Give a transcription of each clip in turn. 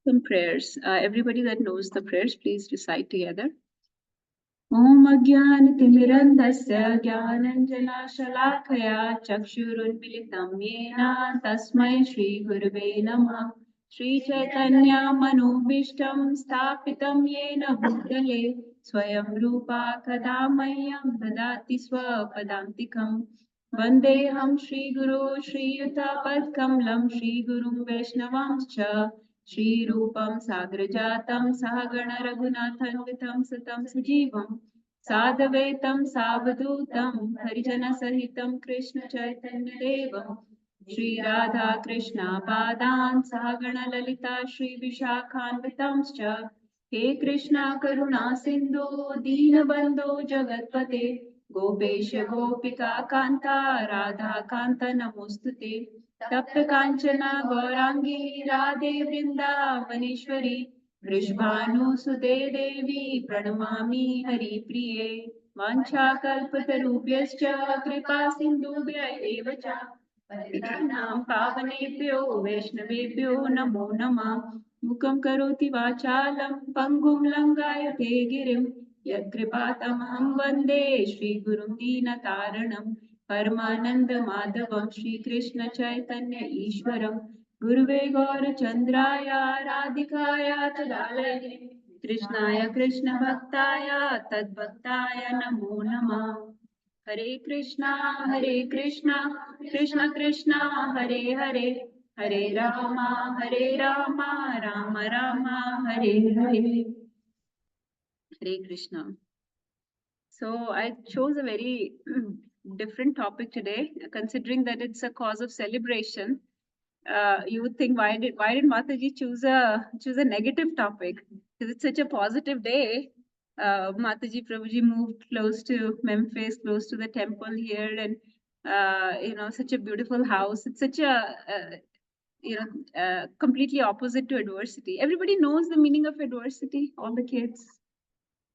Some prayers. Everybody that knows the prayers, please recite together. Om Ajnanatimirandasya Jnananjana Chakshurunmilitam Yena Tasmai Shri Gurave Namah. Shri Chaitanya Manobishtam Sthapitam Yena Bhutale Swayam Rupa Kadamayyam Dadati Swapadantikam Vandeham Shri Guru Shri Yuta Padkamlam Shri Gurum Vaishnavamscha Shri Rupam Sagrajatam Sahagana Raghunathan Vitam Satam Sajivam Sadhvetam Savadhutam Harijana Sahitam Krishna Chaitanya Devam Shri Radha Krishna Padan Sahagana Lalita Shri Vishakhanvitamscha He Krishna Karuna Sindhu Deenabandhu Jagatpate Gopesha Gopika Kanta Radha Kanta Namostute तप्त कांचना गौरांगी राधे वृंदावनेश्वरी वृषभानुसुते देवी प्रणमामि हरिप्रिये वाञ्छाकल्पतरुभ्यश्च कृपा सिन्धुभ्य एव च पतितानां पावनेभ्यो वैष्णवेभ्यो नमो नमः मुखं करोति वाचालं पङ्गुं लङ्घयते गिरिं यत्कृपातमहं वन्दे श्रीगुरुं दीनतारणम् परमानंद माधवम श्री कृष्ण चैतन्य ईश्वरम गुरुवे गौरचंद्राय राधिकाय तदालये कृष्णाय कृष्ण भक्ताय तद्भक्ताय नमो नमः हरे Krishna Krishna Krishna Hare Hare Hare Ram Ram Ram Hare Hare Hare Krishna. So I chose a very different topic today, considering that it's a cause of celebration. You would think, why did Mataji choose a negative topic? Because it's such a positive day. Mataji Prabhuji moved close to Memphis, close to the temple here, and such a beautiful house. It's such a completely opposite to adversity. Everybody knows the meaning of adversity. All the kids.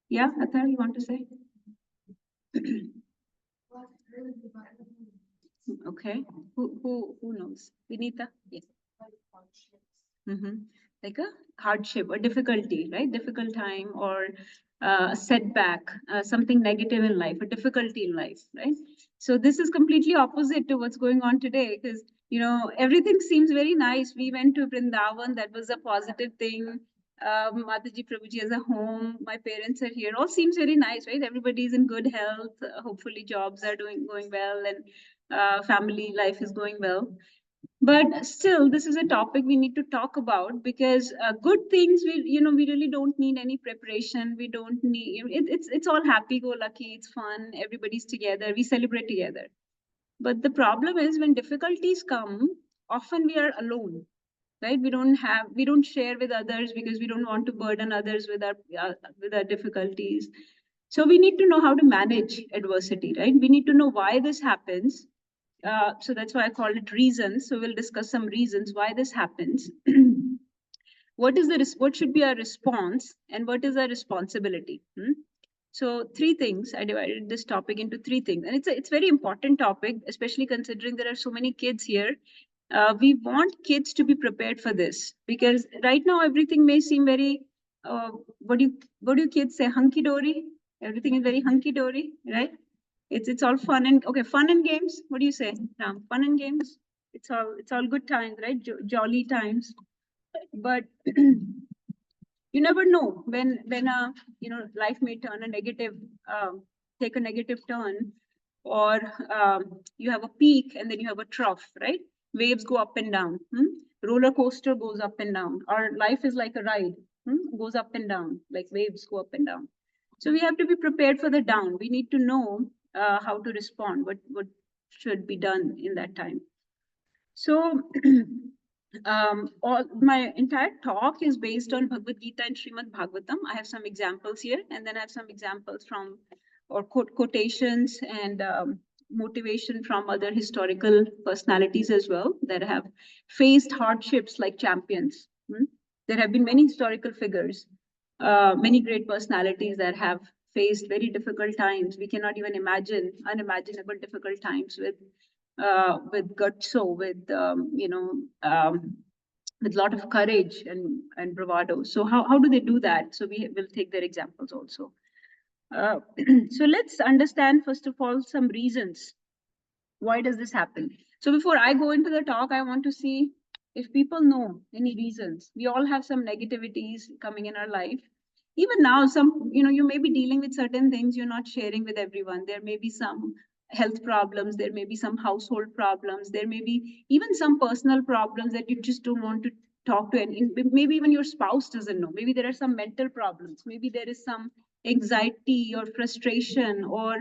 Yeah, Athar, you want to say? Okay. Who knows? Vinita? Yes. Like a hardship or difficulty, right? Difficult time or a setback, something negative in life, a difficulty in life, right? So this is completely opposite to what's going on today, because everything seems very nice. We went to Vrindavan, that was a positive thing. Mataji Prabhuji as a home, my parents are here, all seems very nice, right? Everybody's in good health, hopefully jobs are going well, and family life is going well. But still, this is a topic we need to talk about, because good things, we really don't need any preparation. We don't need it's all happy go lucky, it's fun, everybody's together, we celebrate together. But the problem is, when difficulties come, often we are alone, right? We don't share with others, because we don't want to burden others with our difficulties. So we need to know how to manage adversity, right? We need to know why this happens. So that's why I called it reasons. So we'll discuss some reasons why this happens. What should be our response, and what is our responsibility? So 3 things. I divided this topic into 3 things, and it's very important topic, especially considering there are so many kids here. We want kids to be prepared for this, because right now everything may seem very what do you kids say, hunky dory? Everything is very hunky dory, right? It's all fun and fun and games. What do you say, Ram? Fun and games. It's all good times, right? Jolly times. But you never know when life may turn a negative, take a negative turn, or you have a peak and then you have a trough, right? Waves go up and down. Roller coaster goes up and down. Our life is like a ride, goes up and down, like waves go up and down. So we have to be prepared for the down. We need to know how to respond, what should be done in that time. So all my entire talk is based on Bhagavad Gita and Srimad Bhagavatam. I have some examples here, and then I have some examples from, or quotations and motivation from other historical personalities as well, that have faced hardships like champions. There have been many historical figures, many great personalities that have faced very difficult times. We cannot even imagine unimaginable difficult times with gutso, with with a lot of courage and bravado. So how do they do that? So we will take their examples also. So let's understand, first of all, some reasons. Why does this happen? So before I go into the talk, I want to see if people know any reasons. We all have some negativities coming in our life. Even now, you may be dealing with certain things you're not sharing with everyone. There may be some health problems, there may be some household problems, there may be even some personal problems that you just don't want to talk to. And maybe even your spouse doesn't know. Maybe there are some mental problems. Maybe there is some anxiety or frustration or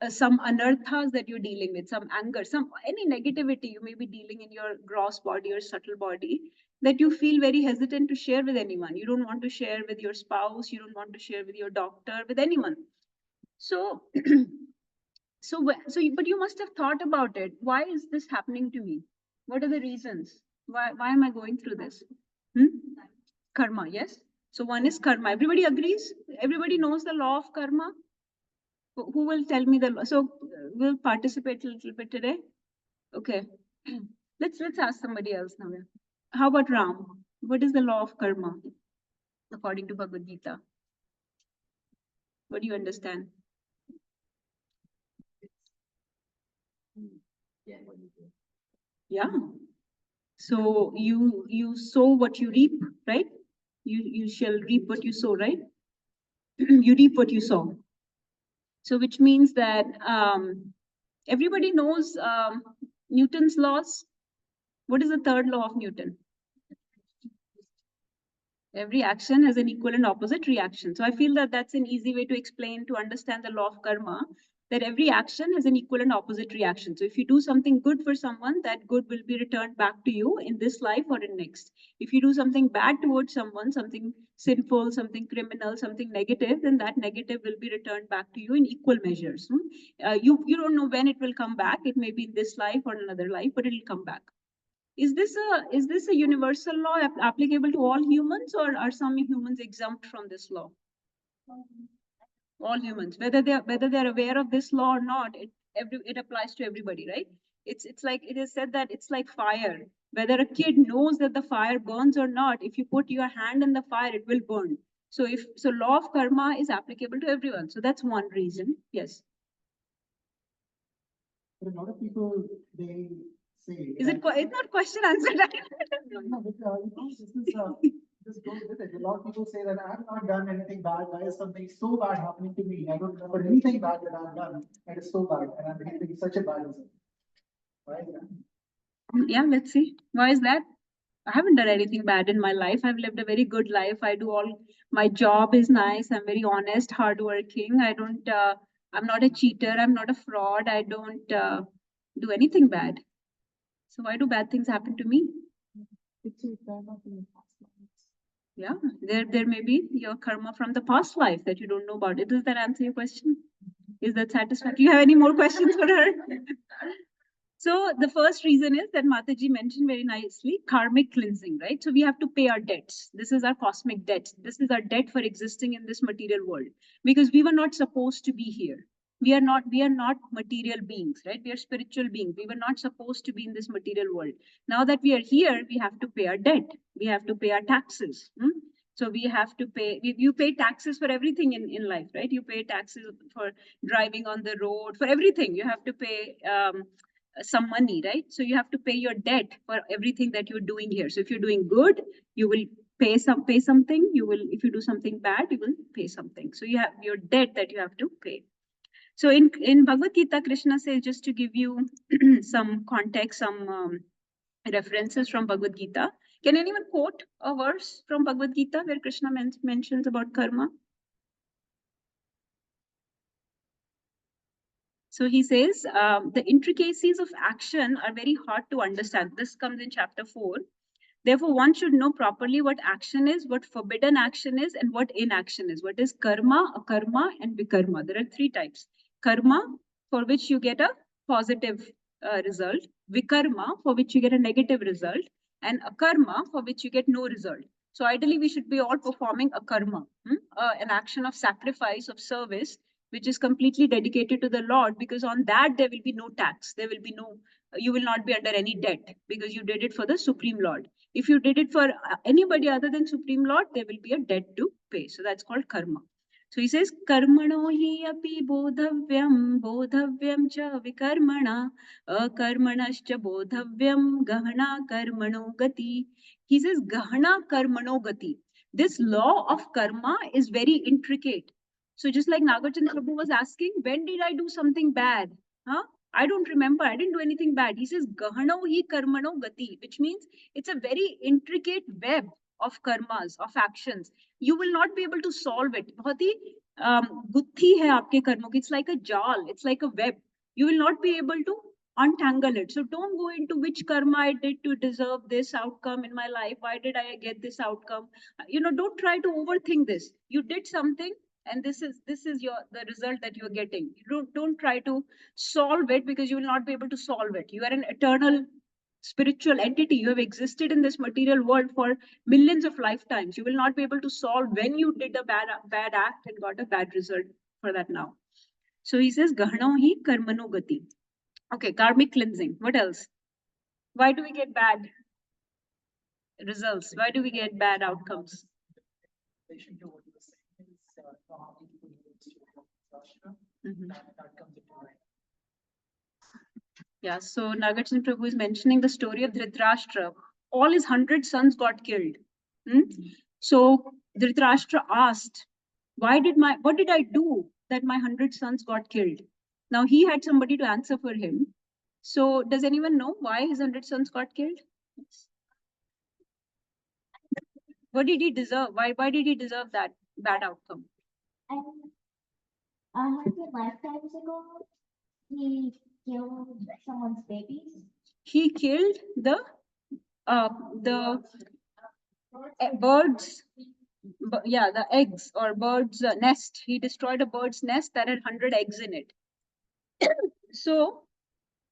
some anarthas that you're dealing with, some anger, any negativity you may be dealing in your gross body or subtle body, that you feel very hesitant to share with anyone. You don't want to share with your spouse, you don't want to share with your doctor, with anyone. So, but you must have thought about it. Why is this happening to me? What are the reasons? Why am I going through this? Karma, yes. So one is karma. Everybody agrees? Everybody knows the law of karma? Who will tell me the law? So we'll participate a little bit today. Okay. Let's ask somebody else now. How about Ram? What is the law of karma according to Bhagavad Gita? What do you understand? Yeah. So you sow what you reap, right? You shall reap what you sow, right? You reap what you sow. So which means that everybody knows Newton's laws. What is the third law of Newton? Every action has an equal and opposite reaction. So I feel that that's an easy way to explain, to understand the law of karma, that every action has an equal and opposite reaction. So if you do something good for someone, that good will be returned back to you in this life or in next. If you do something bad towards someone, something sinful, something criminal, something negative, then that negative will be returned back to you in equal measures. You don't know when it will come back. It may be in this life or another life, but it will come back. Is this a universal law applicable to all humans, or are some humans exempt from this law? All humans, whether they're aware of this law or not, it applies to everybody, right? It's like it is said that it's like fire. Whether a kid knows that the fire burns or not, if you put your hand in the fire, it will burn. So law of karma is applicable to everyone. So that's one reason. Yes. But a lot of people, they say. It's not question answer? No, this goes with it. A lot of people say that I have not done anything bad. Why is something so bad happening to me? I don't remember anything bad that I've done. That is so bad, and I'm behaving such a bad result. Why is that? Yeah, let's see. Why is that? I haven't done anything bad in my life. I've lived a very good life. My job is nice. I'm very honest, hardworking. I'm not a cheater. I'm not a fraud. I don't do anything bad. So why do bad things happen to me? Yeah, there may be your karma from the past life that you don't know about. Does that answer your question? Is that satisfactory? Do you have any more questions for her? So the first reason is that Mataji mentioned very nicely, karmic cleansing, right? So we have to pay our debts. This is our cosmic debt. This is our debt for existing in this material world, because we were not supposed to be here. We are not material beings, right? We are spiritual beings. We were not supposed to be in this material world. Now that we are here, we have to pay our debt. We have to pay our taxes. So we have to pay, you pay taxes for everything in life, right? You pay taxes for driving on the road, for everything. You have to pay some money, right? So you have to pay your debt for everything that you're doing here. So if you're doing good, you will pay something. If you do something bad, you will pay something. So you have your debt that you have to pay. So in Bhagavad Gita, Krishna says, just to give you some context, some references from Bhagavad Gita. Can anyone quote a verse from Bhagavad Gita where Krishna mentions about karma? So he says, the intricacies of action are very hard to understand. This comes in chapter 4. Therefore, one should know properly what action is, what forbidden action is, and what inaction is. What is karma, akarma, and vikarma? There are 3 types. Karma, for which you get a positive result. Vikarma, for which you get a negative result. And akarma, for which you get no result. So ideally, we should be all performing akarma, an action of sacrifice, of service, which is completely dedicated to the Lord, because on that there will be no tax, there will be no you will not be under any debt because you did it for the Supreme Lord. If you did it for anybody other than Supreme Lord, there will be a debt to pay. So that's called karma. So he says, karmano hi api bodhavyam cha vikarmana, akarmanascha bodhavyam gahana karmano gati. He says, gahana karmano gati. This law of karma is very intricate. So just like Nagarjuna Prabhu was asking, when did I do something bad? Huh? I don't remember. I didn't do anything bad. He says, Gahano hi karmano gati, which means it's a very intricate web of karmas, of actions. You will not be able to solve it. बहुत ही गुत्थी है आपके कर्मों की. It's like a jal. It's like a web. You will not be able to untangle it. So don't go into which karma I did to deserve this outcome in my life. Why did I get this outcome? Don't try to overthink this. You did something, and this is the result that you're getting. Don't try to solve it, because you will not be able to solve it. You are an eternal spiritual entity. You have existed in this material world for millions of lifetimes. You will not be able to solve when you did a bad act and got a bad result for that now. So he says, Gahano hi karmano gati. Okay, karmic cleansing. What else? Why do we get bad results? Why do we get bad outcomes? Yeah, so Nagarjuna Prabhu is mentioning the story of Dhritarashtra. All his 100 sons got killed. So Dhritarashtra asked, what did I do that my 100 sons got killed? Now he had somebody to answer for him. So does anyone know why his 100 sons got killed? What did he deserve? Why did he deserve that bad outcome? 100 lifetimes ago, he killed someone's babies. He killed the birds. Yeah, the eggs or bird's nest. He destroyed a bird's nest that had 100 eggs in it. So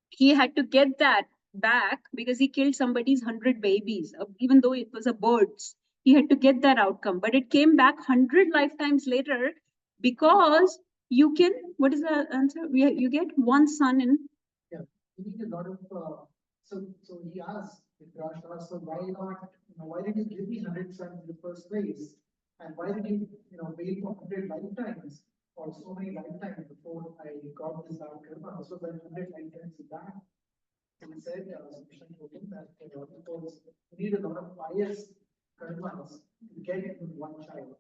he had to get that back because he killed somebody's 100 babies, even though it was a bird's. He had to get that outcome, but it came back 100 lifetimes later, because you can, what is the answer? You get one son in. Yeah, you need a lot of, so he asked, so why did you give me 100 sons in the first place? And why did you, wait for 100 lifetimes or so many lifetimes before I got this bad karma? So that 100 lifetimes is bad. So he said, Krishna told him that because you need a lot of pious karmas to get one child.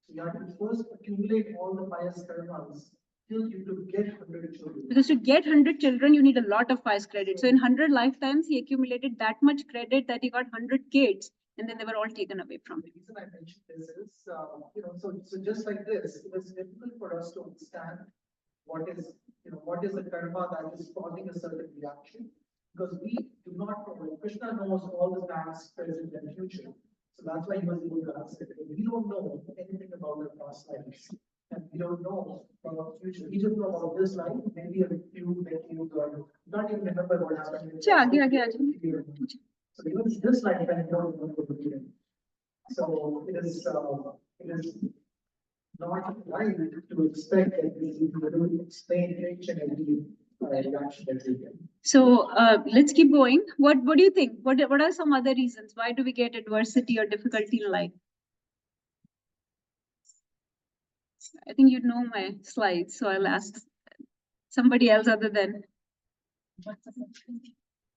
So you have to first accumulate all the pious karmas till you to get 100 children. Because to get 100 children, you need a lot of pious credit. So in 100 lifetimes, he accumulated that much credit that he got 100 kids, and then they were all taken away from him. The reason I mentioned this is, so just like this, it is difficult for us to understand what is the karma that is causing a certain reaction, because we do not know. Krishna knows all the past, present, and future. So that's why he was able to answer it. We don't know anything about our past lives, and we don't know about our future. We just know about this life, maybe a few decades or not even remember what happened. So even this lifetime, we don't remember the beginning. So it is not right to expect that we will explain each and every reaction that we get. So let's keep going. What do you think? What are some other reasons? Why do we get adversity or difficulty in life? I think you know my slides, so I'll ask somebody else other than.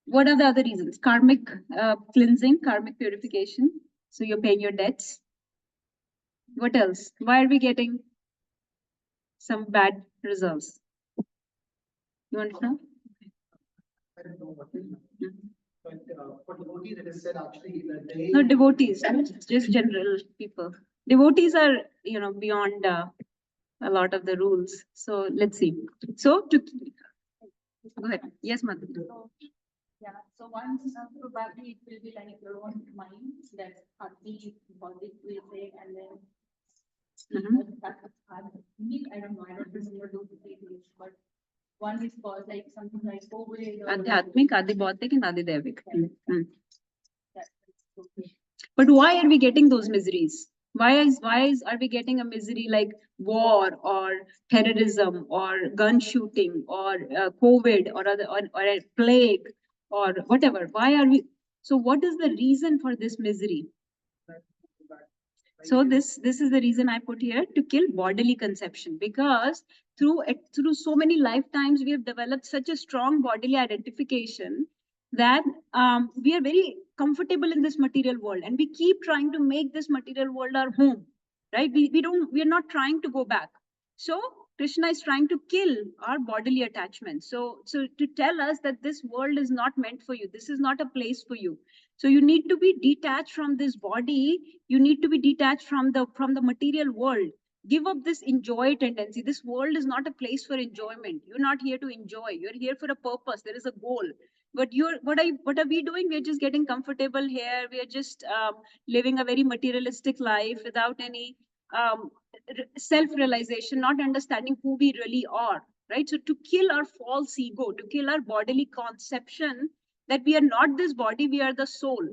What are the other reasons? Karmic cleansing, karmic purification. So you're paying your debts. What else? Why are we getting some bad results? You want to know? I don't know what is, but for devotees, it is said actually that they. No, devotees, just general people. Devotees are, beyond a lot of the rules. So let's see. So go ahead. Yes, Madhu. Yeah, so once probably it will be like your own mind that Hati body will say, and then I don't know, I don't remember those details, but one is called like something like COVID. Adhyatmic, Adi Bhautik, and Adi Devik. But why are we getting those miseries? Are we getting a misery like war or terrorism or gun shooting or COVID or a plague or whatever? Why are we? So what is the reason for this misery? So this is the reason I put here, to kill bodily conception, because through so many lifetimes we have developed such a strong bodily identification that we are very comfortable in this material world, and we keep trying to make this material world our home, right? We are not trying to go back. So Krishna is trying to kill our bodily attachment. So to tell us that this world is not meant for you, this is not a place for you. So you need to be detached from this body. You need to be detached from the material world. Give up this enjoy tendency. This world is not a place for enjoyment. You're not here to enjoy. You're here for a purpose. There is a goal. But what are we doing? We're just getting comfortable here. We are just living a very materialistic life without any self-realization, not understanding who we really are. Right. So to kill our false ego, to kill our bodily conception that we are not this body, we are the soul.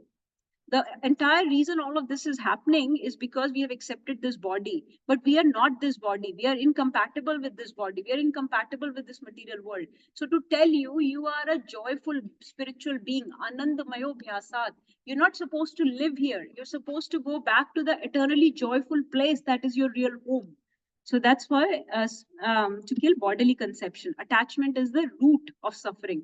The entire reason all of this is happening is because we have accepted this body, but we are not this body. We are incompatible with this body. We are incompatible with this material world. So to tell you, you are a joyful spiritual being, Anandamayo Bhyasat. You're not supposed to live here. You're supposed to go back to the eternally joyful place that is your real home. So that's why to kill bodily conception. Attachment is the root of suffering.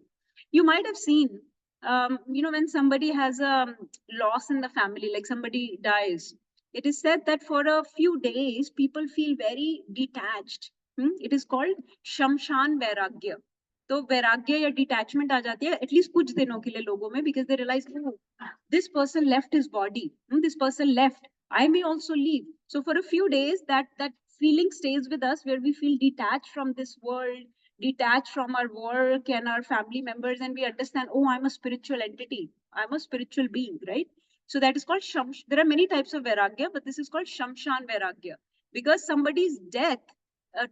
You might have seen, when somebody has a loss in the family, like somebody dies, it is said that for a few days, people feel very detached. It is called Shamshan Vairagya. तो वैराग्य या detachment आ जाती है at least कुछ दिनों के लिए लोगों में, because they realize, oh, this person left his body, this person left, I may also leave. So for a few days that feeling stays with us, where we feel detached from this world, detached from our work and our family members, and we understand, oh, I'm a spiritual entity, I'm a spiritual being, right? So that is called there are many types of vairagya, but this is called Shamshan Vairagya, because somebody's death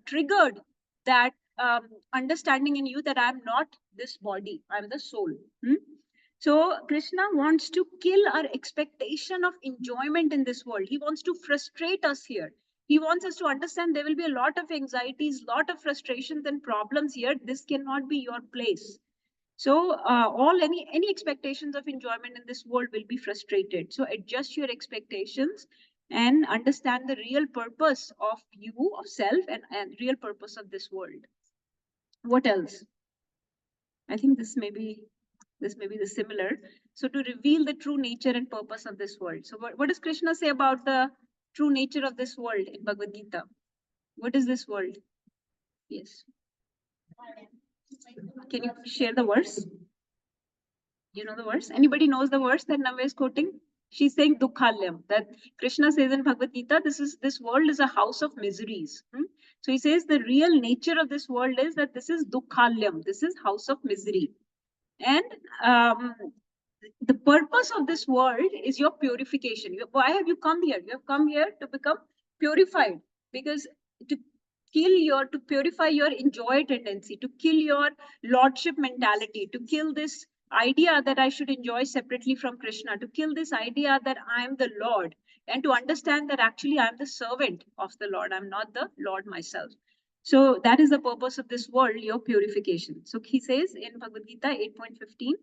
triggered that understanding in you that I'm not this body, I'm the soul. So Krishna wants to kill our expectation of enjoyment in this world. He wants to frustrate us here. He wants us to understand there will be a lot of anxieties, lot of frustrations and problems here. This cannot be your place. So any expectations of enjoyment in this world will be frustrated. So adjust your expectations and understand the real purpose of you, of self, and real purpose of this world. What else? I think this may be the similar. So to reveal the true nature and purpose of this world. So what does Krishna say about the true nature of this world in Bhagavad Gita? What is this world? Yes. Can you share the verse? You know the verse? Anybody knows the verse that Navya is quoting? She's saying Dukhalyam, that Krishna says in Bhagavad Gita, this world is a house of miseries. So he says the real nature of this world is that this is Dukhalyam, this is house of misery. And the purpose of this world is your purification. Why have you come here? You have come here to become purified, because to purify your enjoy tendency, to kill your lordship mentality, to kill this idea that I should enjoy separately from Krishna, to kill this idea that I am the Lord, and to understand that actually I am the servant of the Lord. I'm not the Lord myself. So that is the purpose of this world, your purification. So he says in Bhagavad Gita 8.15,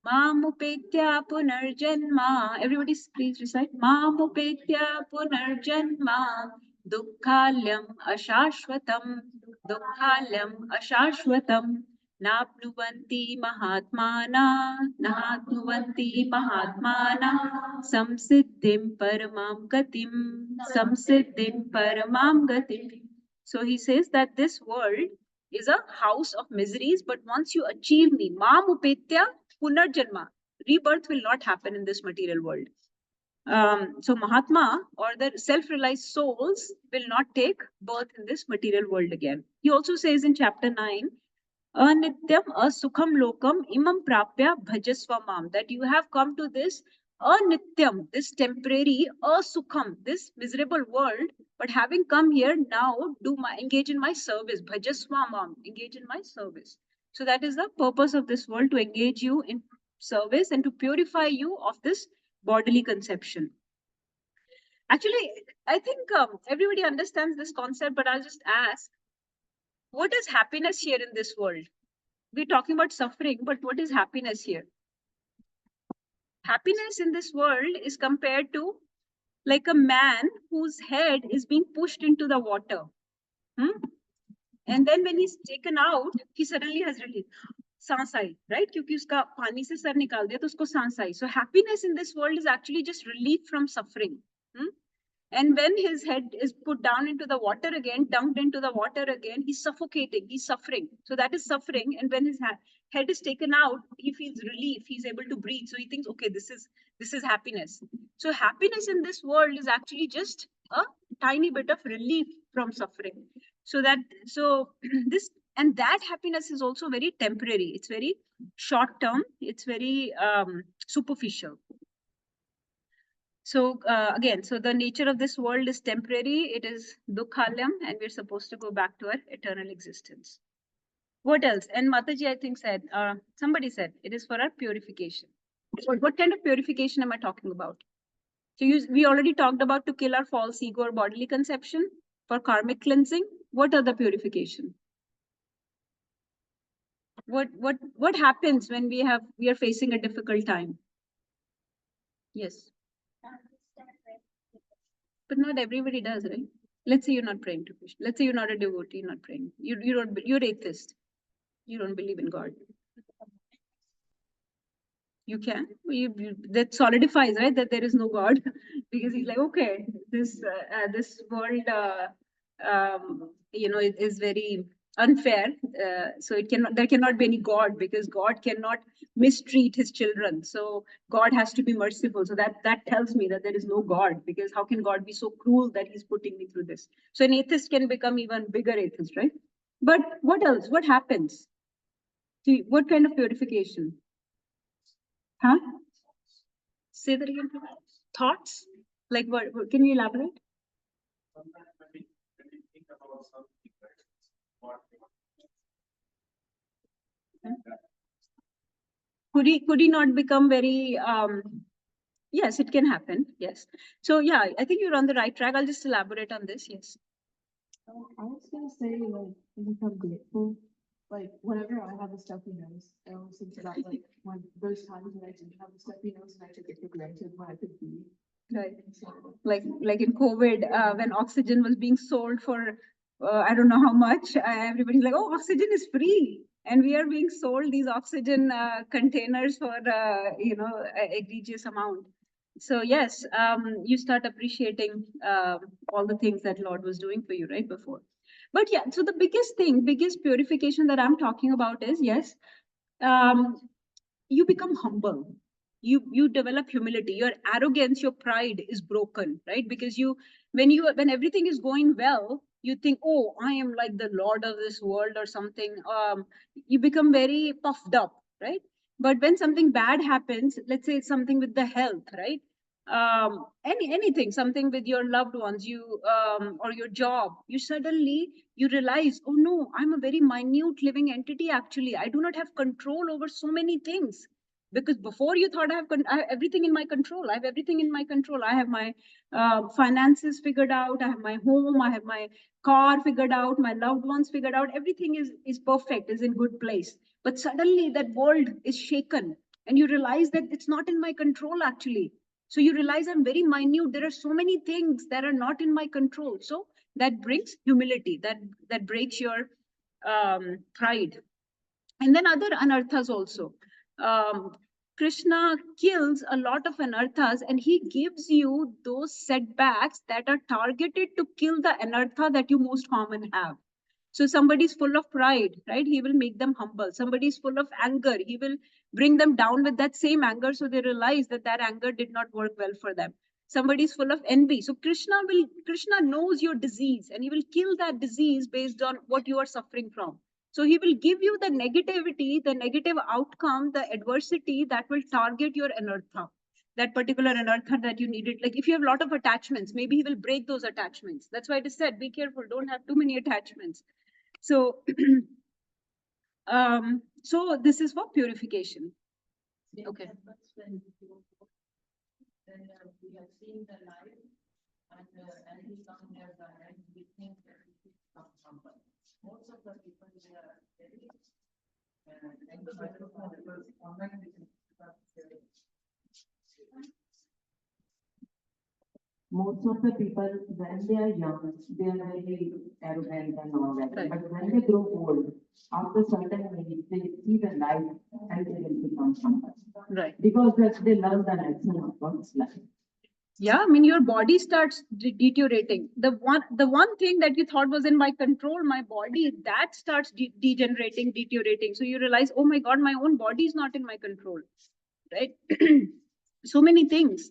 Mamupetya punarjanma. Everybody please recite. Mamupetya punarjanma. Dukkhalyam ashashvatam. Dukkhalyam ashashvatam. Napnuvanti mahatmana. Nahatnuvanti mahatmana. Samsiddhim paramam gatim. Samsiddhim paramam gatim. So he says that this world is a house of miseries, but once you achieve me, Mamupetya punarjanma, rebirth will not happen in this material world. So Mahatma, or the self-realized souls, will not take birth in this material world again. He also says in chapter 9, Anityam asukham lokam imam prapya bhajasva mam, that you have come to this anityam, this temporary asukham, this miserable world, but having come here now, engage in my service, bhajasva mam, engage in my service. So that is the purpose of this world, to engage you in service and to purify you of this bodily conception. Actually, I think everybody understands this concept, but I'll just ask, what is happiness here in this world? We're talking about suffering, but what is happiness here? Happiness in this world is compared to like a man whose head is being pushed into the water. And then when he's taken out, he suddenly has relief. सांस आई, right? क्योंकि उसका पानी से sir निकाल दिया तो उसको सांस आई. So happiness in this world is actually just relief from suffering. And when his head is put down into the water again, dunked into the water again, he's suffocating, he's suffering. So that is suffering. And when his head is taken out, he feels relief, he's able to breathe. So he thinks, okay, this is happiness. So happiness in this world is actually just a tiny bit of relief from suffering. So this, and that happiness is also very temporary. It's very short term. It's very superficial. So again, so the nature of this world is temporary. It is dukhalyam, and we're supposed to go back to our eternal existence. What else? And Mataji, I think said, somebody said, it is for our purification. What kind of purification am I talking about? So we already talked about to kill our false ego or bodily conception, for karmic cleansing. What other purification? What happens when we are facing a difficult time? Yes. But not everybody does, right? Let's say you're not praying to Krishna. Let's say you're not a devotee, you're not praying. You're atheist. You don't believe in God. You can. That solidifies, right, that there is no God, because he's like, okay, this world, it is very unfair. So there cannot be any God, because God cannot mistreat his children. So God has to be merciful. So that tells me that there is no God, because how can God be so cruel that he's putting me through this? So an atheist can become even bigger atheist, right? But what else? What happens? See, what kind of purification? Huh? Say that again. Thoughts? Like what can you elaborate? Sometimes when we think about something, right, what Could he not become very yes, it can happen. Yes. So yeah, I think you're on the right track. I'll just elaborate on this. Yes. I was gonna say, like, I become grateful. Like, whenever I have a stuffy nose, I always think about like when those times when I didn't have a stuffy nose and I took it for granted when I could breathe. Right. So, Like in COVID, when oxygen was being sold for I don't know how much, everybody's like, oh, oxygen is free, and we are being sold these oxygen containers for egregious amount. So yes, you start appreciating all the things that Lord was doing for you right before. But yeah, so the biggest purification that I'm talking about is, yes, you become humble. You develop humility. Your arrogance, your pride is broken, right? Because when everything is going well, you think, oh, I am like the lord of this world or something. You become very puffed up, right? But when something bad happens, let's say it's something with the health, right? Anything, something with your loved ones, or your job, you realize, oh no, I'm a very minute living entity. Actually, I do not have control over so many things. Because before you thought I have everything in my control. I have everything in my control. I have my finances figured out. I have my home. I have my car figured out. My loved ones figured out. Everything is perfect, is in good place. But suddenly that world is shaken, and you realize that it's not in my control actually. So you realize I'm very minute. There are so many things that are not in my control. So that brings humility. That breaks your pride. And then other anarthas also. Krishna kills a lot of anarthas, and he gives you those setbacks that are targeted to kill the anartha that you most common have. So somebody's full of pride, right? He will make them humble. Somebody's full of anger. He will bring them down with that same anger, so they realize that anger did not work well for them. Somebody's full of envy. So Krishna knows your disease, and he will kill that disease based on what you are suffering from. So he will give you the negativity, the negative outcome, the adversity that will target your anartha, that particular anartha that you needed. Like if you have a lot of attachments, maybe he will break those attachments. That's why it is said, be careful, don't have too many attachments. So, so this is for purification. Okay. Then we have seen the light And as we come here, and we think that we should come somewhere. Most of the people they are very And the microphone, because online we can start sharing. Most of the people, when they are young, they are very arrogant and all that. Right. But when they grow old, after certain age, they see the light and they will become someone. Right. Because they learn the lesson of God's life. Yeah, I mean, your body starts deteriorating. The one thing that you thought was in my control, my body, that starts degenerating, deteriorating. So you realize, oh my God, my own body is not in my control, right? So many things,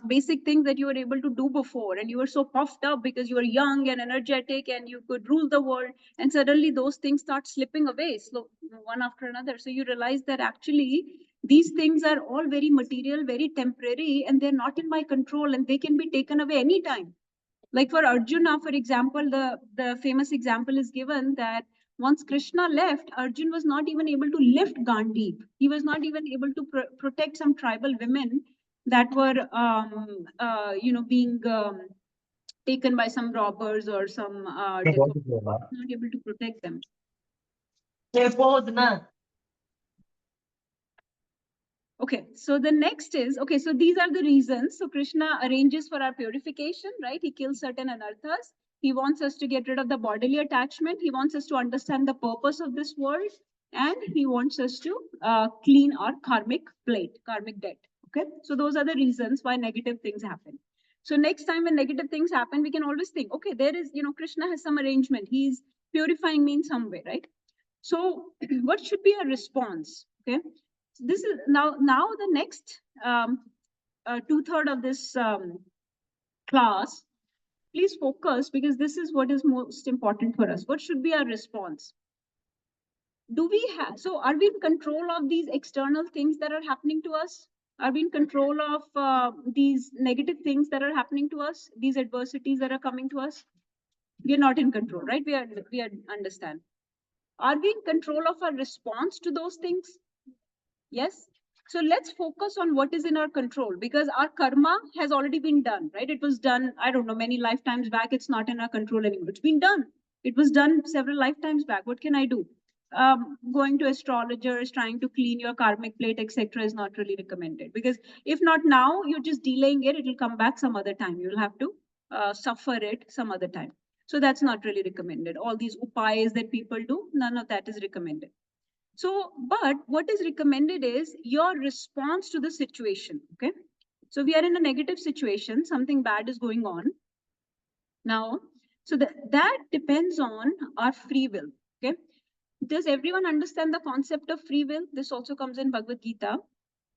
basic things that you were able to do before, and you were so puffed up because you were young and energetic and you could rule the world, and suddenly those things start slipping away, one after another. So you realize that actually these things are all very material, very temporary, and they're not in my control, and they can be taken away anytime. Like for Arjuna, for example, the famous example is given that once Krishna left, Arjun was not even able to lift Gandhi. He was not even able to protect some tribal women that were, being taken by some robbers or some, not able to protect them. Okay, so the next is, okay, so these are the reasons. So Krishna arranges for our purification, right? He kills certain anarthas. He wants us to get rid of the bodily attachment. He wants us to understand the purpose of this world. And he wants us to clean our karmic plate, karmic debt. Okay, so those are the reasons why negative things happen. So next time when negative things happen, we can always think, okay, there is, Krishna has some arrangement. He's purifying me in some way, right? So what should be a response? Okay, this is now the next 2/3 of this class. Please focus, because this is what is most important for us. What should be our response? Do we have, so are we in control of these external things that are happening to us? Are we in control of these negative things that are happening to us, these adversities that are coming to us? We are not in control, right? We are understand. Are we in control of our response to those things? Yes. So let's focus on what is in our control, because our karma has already been done, right? It was done, I don't know, many lifetimes back. It's not in our control anymore. It's been done. It was done several lifetimes back. What can I do? Going to astrologers, trying to clean your karmic plate, etc., is not really recommended, because if not now, you're just delaying it. It will come back some other time. You'll have to suffer it some other time. So that's not really recommended. All these upayas that people do, none of that is recommended. So, but what is recommended is your response to the situation. Okay. So we are in a negative situation, something bad is going on. Now, so that depends on our free will. Okay. Does everyone understand the concept of free will? This also comes in Bhagavad Gita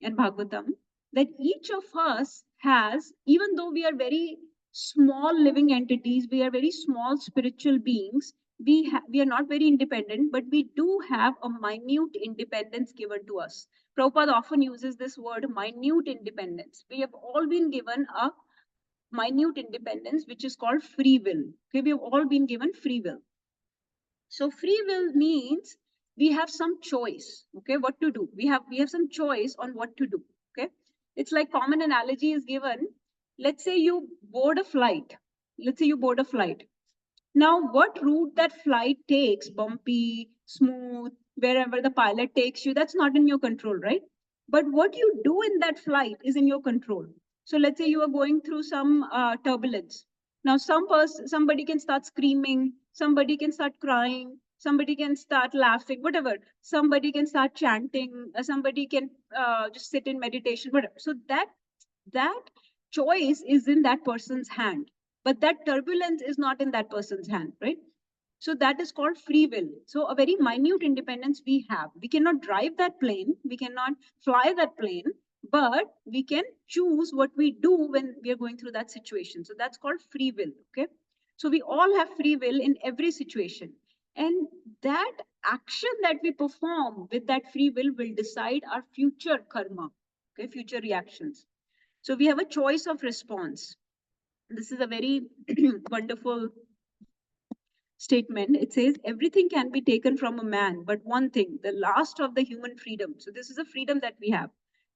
and Bhagavatam, that each of us has, even though we are very small living entities, we are very small spiritual beings, we are not very independent, but we do have a minute independence given to us. Prabhupada often uses this word, minute independence. We have all been given a minute independence, which is called free will. Okay, we have all been given free will. So free will means we have some choice. Okay, what to do? We have some choice on what to do. Okay, it's like common analogy is given. Let's say you board a flight. Let's say you board a flight. Now, what route that flight takes, bumpy, smooth, wherever the pilot takes you, that's not in your control, right? But what you do in that flight is in your control. So let's say you are going through some turbulence. Now, somebody can start screaming, somebody can start crying, somebody can start laughing, whatever. Somebody can start chanting, somebody can just sit in meditation, whatever. So that choice is in that person's hand, but that turbulence is not in that person's hand, right? So that is called free will. So a very minute independence we have. We cannot drive that plane, we cannot fly that plane, but we can choose what we do when we are going through that situation. So that's called free will. Okay, so we all have free will in every situation, and that action that we perform with that free will decide our future karma. Okay, future reactions. So we have a choice of response. This is a very wonderful statement. It says everything can be taken from a man, but one thing, the last of the human freedom. So this is a freedom that we have.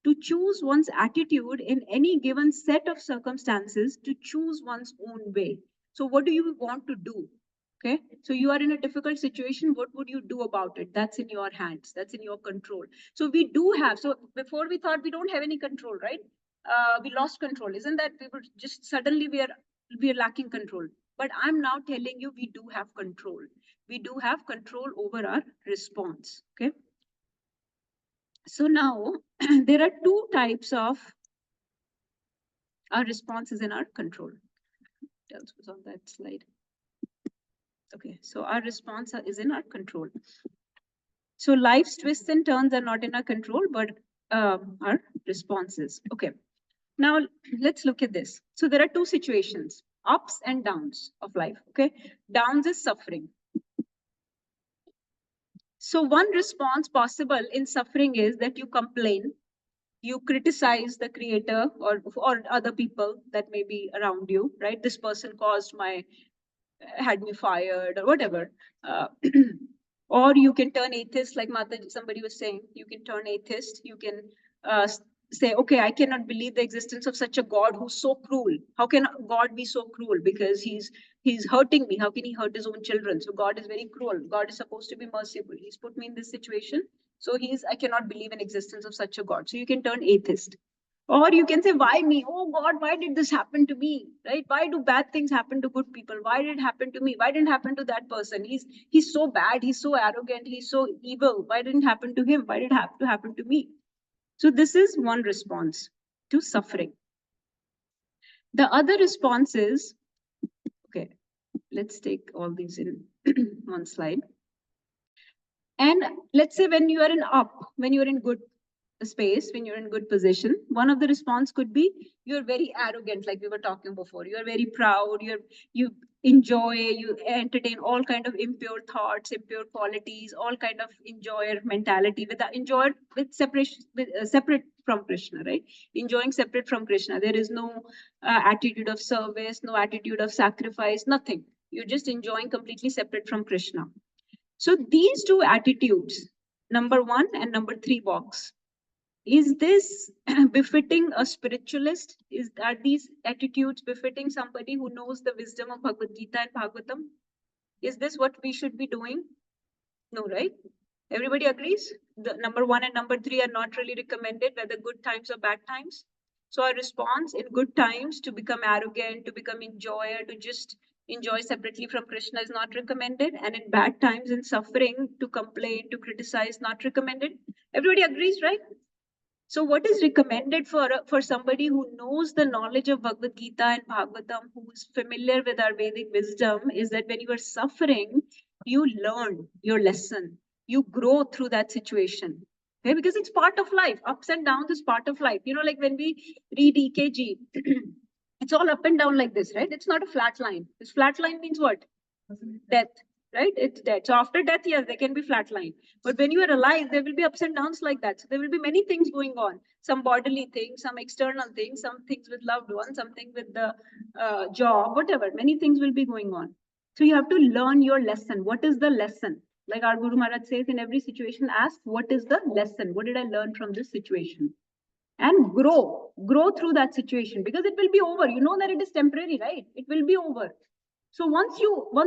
to choose one's attitude in any given set of circumstances, to choose one's own way. So what do you want to do? Okay, so you are in a difficult situation. What would you do about it? That's in your hands. That's in your control. So we do have, so before we thought we don't have any control, right? We lost control. Isn't that we were just suddenly we are lacking control. But I'm now telling you, we do have control. We do have control over our response. Okay. So now there are two types of our responses in our control. What else was on that slide? Okay, so our response is in our control. So life's twists and turns are not in our control, but our responses. Okay, now let's look at this. So there are two situations, ups and downs of life. Okay, downs is suffering. So one response possible in suffering is that you complain, you criticize the creator or other people that may be around you, right? This person had me fired or whatever. Or you can turn atheist, like somebody was saying, you can turn atheist, you can say, okay, I cannot believe the existence of such a God who's so cruel. How can God be so cruel? Because he's hurting me. How can he hurt his own children? So God is very cruel. God is supposed to be merciful. He's put me in this situation. So I cannot believe in existence of such a God. So you can turn atheist. Or you can say, why me? Oh God, why did this happen to me? Right? Why do bad things happen to good people? Why did it happen to me? Why didn't it happen to that person? He's so bad, he's so arrogant, he's so evil. Why didn't it happen to him? Why did it have to happen to me? So this is one response to suffering. The other response is, okay, let's take all these in one slide. And let's say when you are when you're in good space, when you're in good position, one of the response could be you're very arrogant, like we were talking before. You're very proud, you enjoy, you entertain all kind of impure thoughts, impure qualities, all kind of enjoyer mentality, separate from Krishna, right? Enjoying separate from Krishna. There is no attitude of service, no attitude of sacrifice, nothing. You're just enjoying completely separate from Krishna. So these two attitudes, number 1 and number 3 box, is this befitting a spiritualist? Are these attitudes befitting somebody who knows the wisdom of Bhagavad Gita and Bhagavatam? Is this what we should be doing? No, right? Everybody agrees? The number 1 and number 3 are not really recommended, whether good times or bad times. So our response in good times to become arrogant, to become enjoyer, to just enjoy separately from Krishna is not recommended. And in bad times, in suffering, to complain, to criticize, not recommended. Everybody agrees, right? So what is recommended for somebody who knows the knowledge of Bhagavad Gita and Bhagavatam, who is familiar with our Vedic wisdom, is that when you are suffering, you learn your lesson. You grow through that situation. Okay? Because it's part of life. Ups and downs is part of life. You know, like when we read EKG, it's all up and down like this, right? It's not a flat line. This flat line means what? Death. Right? It's death. So after death, yes, there can be flat line. But when you are alive, there will be ups and downs like that. So there will be many things going on. Some bodily things, some external things, some things with loved ones, something with the job, whatever. Many things will be going on. So you have to learn your lesson. What is the lesson? Like our Guru Maharaj says, in every situation, ask, what is the lesson? What did I learn from this situation? And grow through that situation, because it will be over. You know that it is temporary, right? It will be over. So once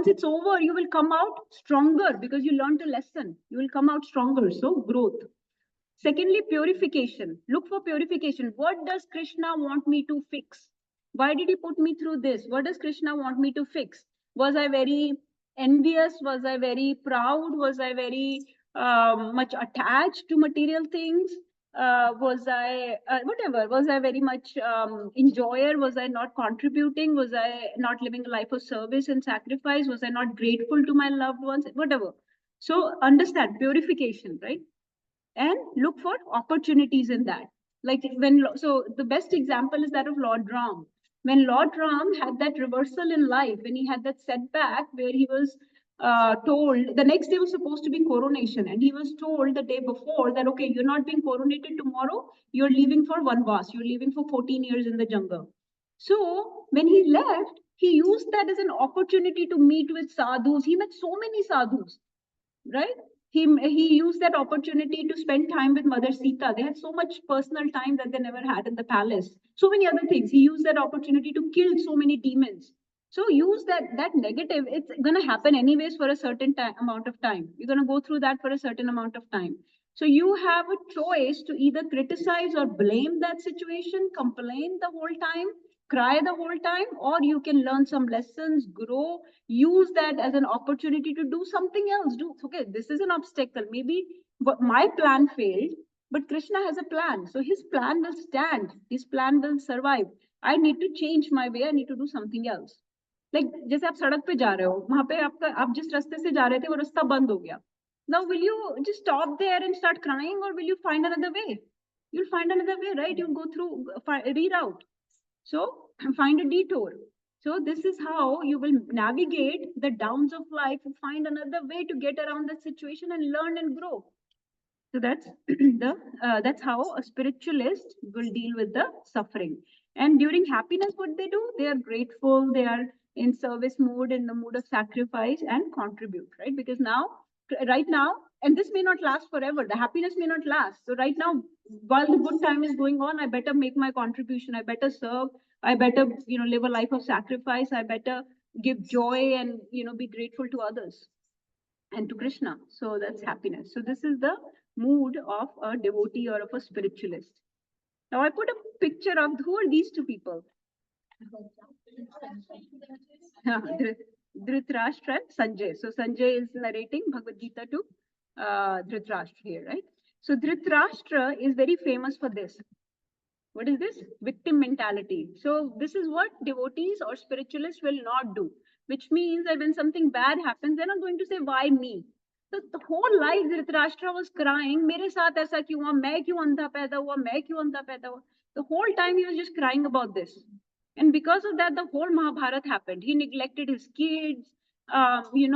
it's over, you will come out stronger because you learned a lesson. You will come out stronger. So growth. Secondly, purification. Look for purification. What does Krishna want me to fix? Why did he put me through this? What does Krishna want me to fix? Was I very envious? Was I very proud? Was I very much attached to material things? Was I whatever? Was I very much enjoyer? Was I not contributing? Was I not living a life of service and sacrifice? Was I not grateful to my loved ones? Whatever. So understand purification, right? And look for opportunities in that. Like so the best example is that of Lord Ram. When Lord Ram had that reversal in life, when he had that setback where he was told, the next day was supposed to be coronation, and he was told the day before that, okay, you're not being coronated tomorrow, you're leaving for Vanvas, you're leaving for 14 years in the jungle. So when he left, he used that as an opportunity to meet with sadhus. He met so many sadhus, right? he used that opportunity to spend time with Mother Sita. They had so much personal time that they never had in the palace. So many other things. He used that opportunity to kill so many demons. So use that negative. It's gonna happen anyways for a certain amount of time. You're gonna go through that for a certain amount of time. So you have a choice to either criticize or blame that situation, complain the whole time, cry the whole time, or you can learn some lessons, grow, use that as an opportunity to do something else. Do okay, this is an obstacle. Maybe my plan failed, but Krishna has a plan. So his plan will stand, his plan will survive. I need to change my way, I need to do something else. Like जैसे आप सड़क पे जा रहे हो, वहां पे आप जिस रास्ते से जा रहे थे वो रास्ता बंद हो गया. Now will you just stop there and start crying, or will you find another way? You'll find another way, right? You'll go through reroute. So find a detour. So this is how you will navigate the downs of life, find another way to get around the situation and learn and grow. So that's that's how a spiritualist will deal with the suffering. And during happiness, what they do? They are grateful, they are in service mode, in the mood of sacrifice and contribute, right? Because right now, and this may not last forever, the happiness may not last. So right now, while the good time is going on, I better make my contribution, I better serve, I better, live a life of sacrifice, I better give joy and, be grateful to others and to Krishna. So that's happiness. So this is the mood of a devotee or of a spiritualist. Now I put a picture of who are these two people? Dhritarashtra and Sanjay. So Sanjay is narrating Bhagavad Gita to Dhritarashtra here, right? So Dhritarashtra is very famous for this. What is this? Victim mentality. So this is what devotees or spiritualists will not do, which means that when something bad happens, they're not going to say, why me? So the whole life Dhritarashtra was crying, mere saath aisa kyun hua, main kyun andha paida hua, main kyun andha paida hua. The whole time he was just crying about this. And because of that, the whole Mahabharata happened. He neglected his kids, he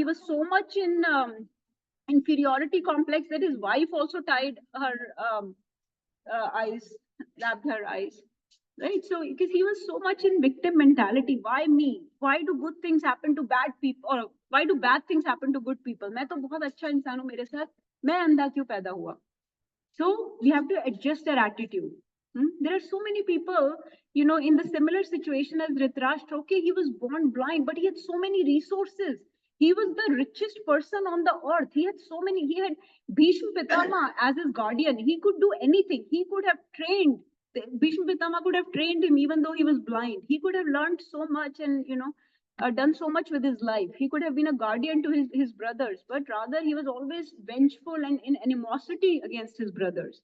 was so much in inferiority complex that his wife also tied her eyes, lapped her eyes, right? So because he was so much in victim mentality, why me? Why do good things happen to bad people, or why do bad things happen to good people? मैं तो बहुत अच्छा इंसान हूँ, मेरे साथ मैं अंधा क्यों पैदा हुआ? So we have to adjust our attitude. There are so many people, in the similar situation as Dhritarashtra. Okay, he was born blind, but he had so many resources. He was the richest person on the earth. He had so many. He had Bhishma Pitama as his guardian. He could do anything. He could have trained. Bhishma Pitama could have trained him even though he was blind. He could have learned so much and, done so much with his life. He could have been a guardian to his brothers, but rather he was always vengeful and in animosity against his brothers.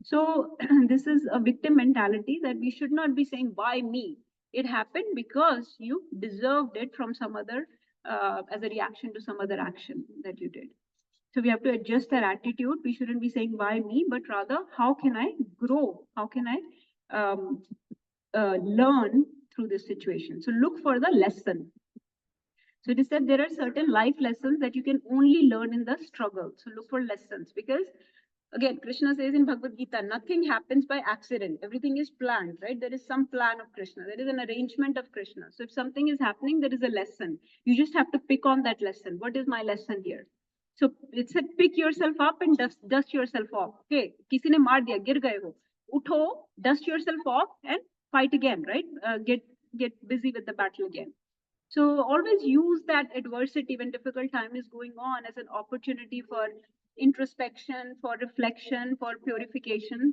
So this is a victim mentality that we should not be saying, why me? It happened because you deserved it from some other, as a reaction to some other action that you did. So we have to adjust our attitude. We shouldn't be saying, why me? But rather, how can I grow? How can I learn through this situation? So look for the lesson. So it is said there are certain life lessons that you can only learn in the struggle. So look for lessons, because again, Krishna says in Bhagavad Gita, nothing happens by accident. Everything is planned, right? There is some plan of Krishna. There is an arrangement of Krishna. So if something is happening, there is a lesson. You just have to pick on that lesson. What is my lesson here? So it said, pick yourself up and dust yourself off. Okay, किसी ने मार दिया, गिर गए हो. Utho, dust yourself off and fight again, right? Get busy with the battle again. So always use that adversity when difficult time is going on as an opportunity for introspection, for reflection, for purification.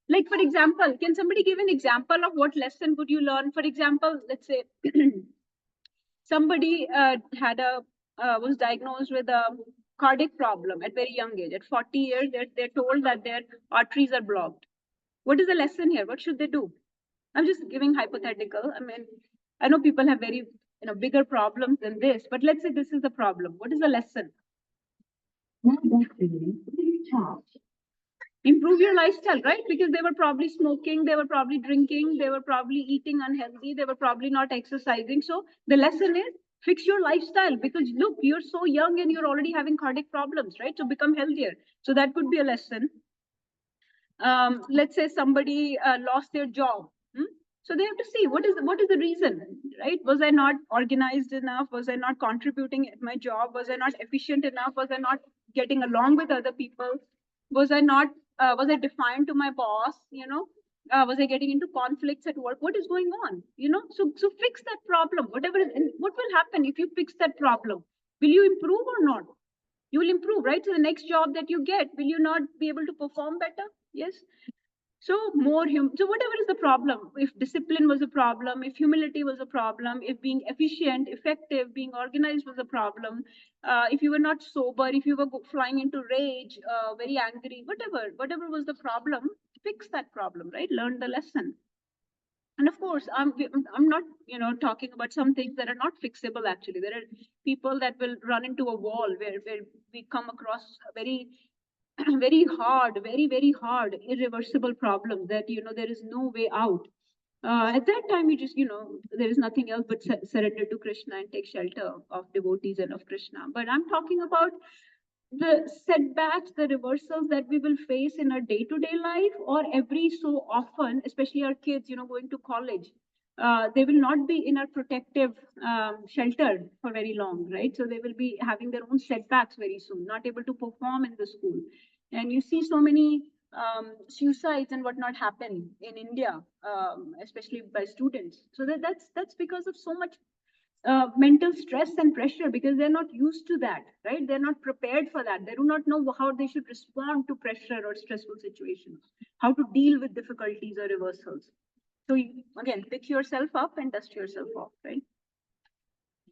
Like, for example, can somebody give an example of what lesson would you learn? For example, let's say somebody was diagnosed with a cardiac problem at very young age. At 40 years, they're told that their arteries are blocked. What is the lesson here? What should they do? I'm just giving hypothetical. I mean, I know people have very, bigger problems than this, but let's say this is the problem. What is the lesson? Improve your lifestyle, right? Because they were probably smoking, they were probably drinking, they were probably eating unhealthy, they were probably not exercising. So the lesson is fix your lifestyle, because look, you're so young and you're already having cardiac problems, right? So become healthier. So that could be a lesson. Let's say somebody lost their job. So they have to see what is the reason. right? Was I not organized enough? Was I not contributing at my job? Was I not efficient enough? Was I not getting along with other people? Was I not, was I defiant to my boss? Was I getting into conflicts at work? What is going on? So fix that problem. Whatever is, and what will happen if you fix that problem? Will you improve or not? You will improve, right? So the next job that you get, will you not be able to perform better? Yes. So so whatever is the problem, if discipline was a problem, if humility was a problem, if being efficient, effective, being organized was a problem, if you were not sober, if you were flying into rage, very angry, whatever was the problem, fix that problem, right? Learn the lesson. And of course, I'm not, talking about some things that are not fixable. Actually, there are people that will run into a wall where we come across very very hard, very hard, irreversible problems that, there is no way out. At that time, you just, there is nothing else but surrender to Krishna and take shelter of devotees and of Krishna. But I'm talking about the setbacks, the reversals that we will face in our day-to-day life, or every so often, especially our kids, going to college. They will not be in a protective shelter for very long, right? So they will be having their own setbacks very soon, not able to perform in the school. And you see so many suicides and whatnot happen in India, especially by students. So that's because of so much mental stress and pressure, because they're not used to that, right? They're not prepared for that. They do not know how they should respond to pressure or stressful situations, how to deal with difficulties or reversals. So again, pick yourself up and dust yourself off, right?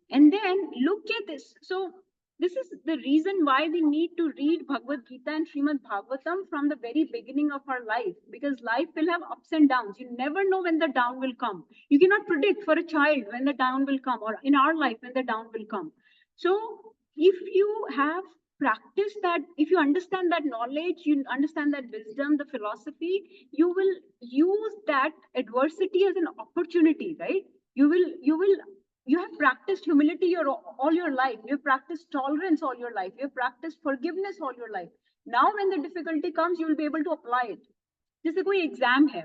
And then look at this. So this is the reason why we need to read Bhagavad Gita and Srimad Bhagavatam from the very beginning of our life, because life will have ups and downs. You never know when the down will come. You cannot predict for a child when the down will come, or in our life when the down will come. So if you have practiced that, if you understand that knowledge, you understand that wisdom, the philosophy, you will use that adversity as an opportunity, right? You have practiced humility all your life. You've practiced tolerance all your life. You've practiced forgiveness all your life. Now, when the difficulty comes, you will be able to apply it. जैसे कोई exam है,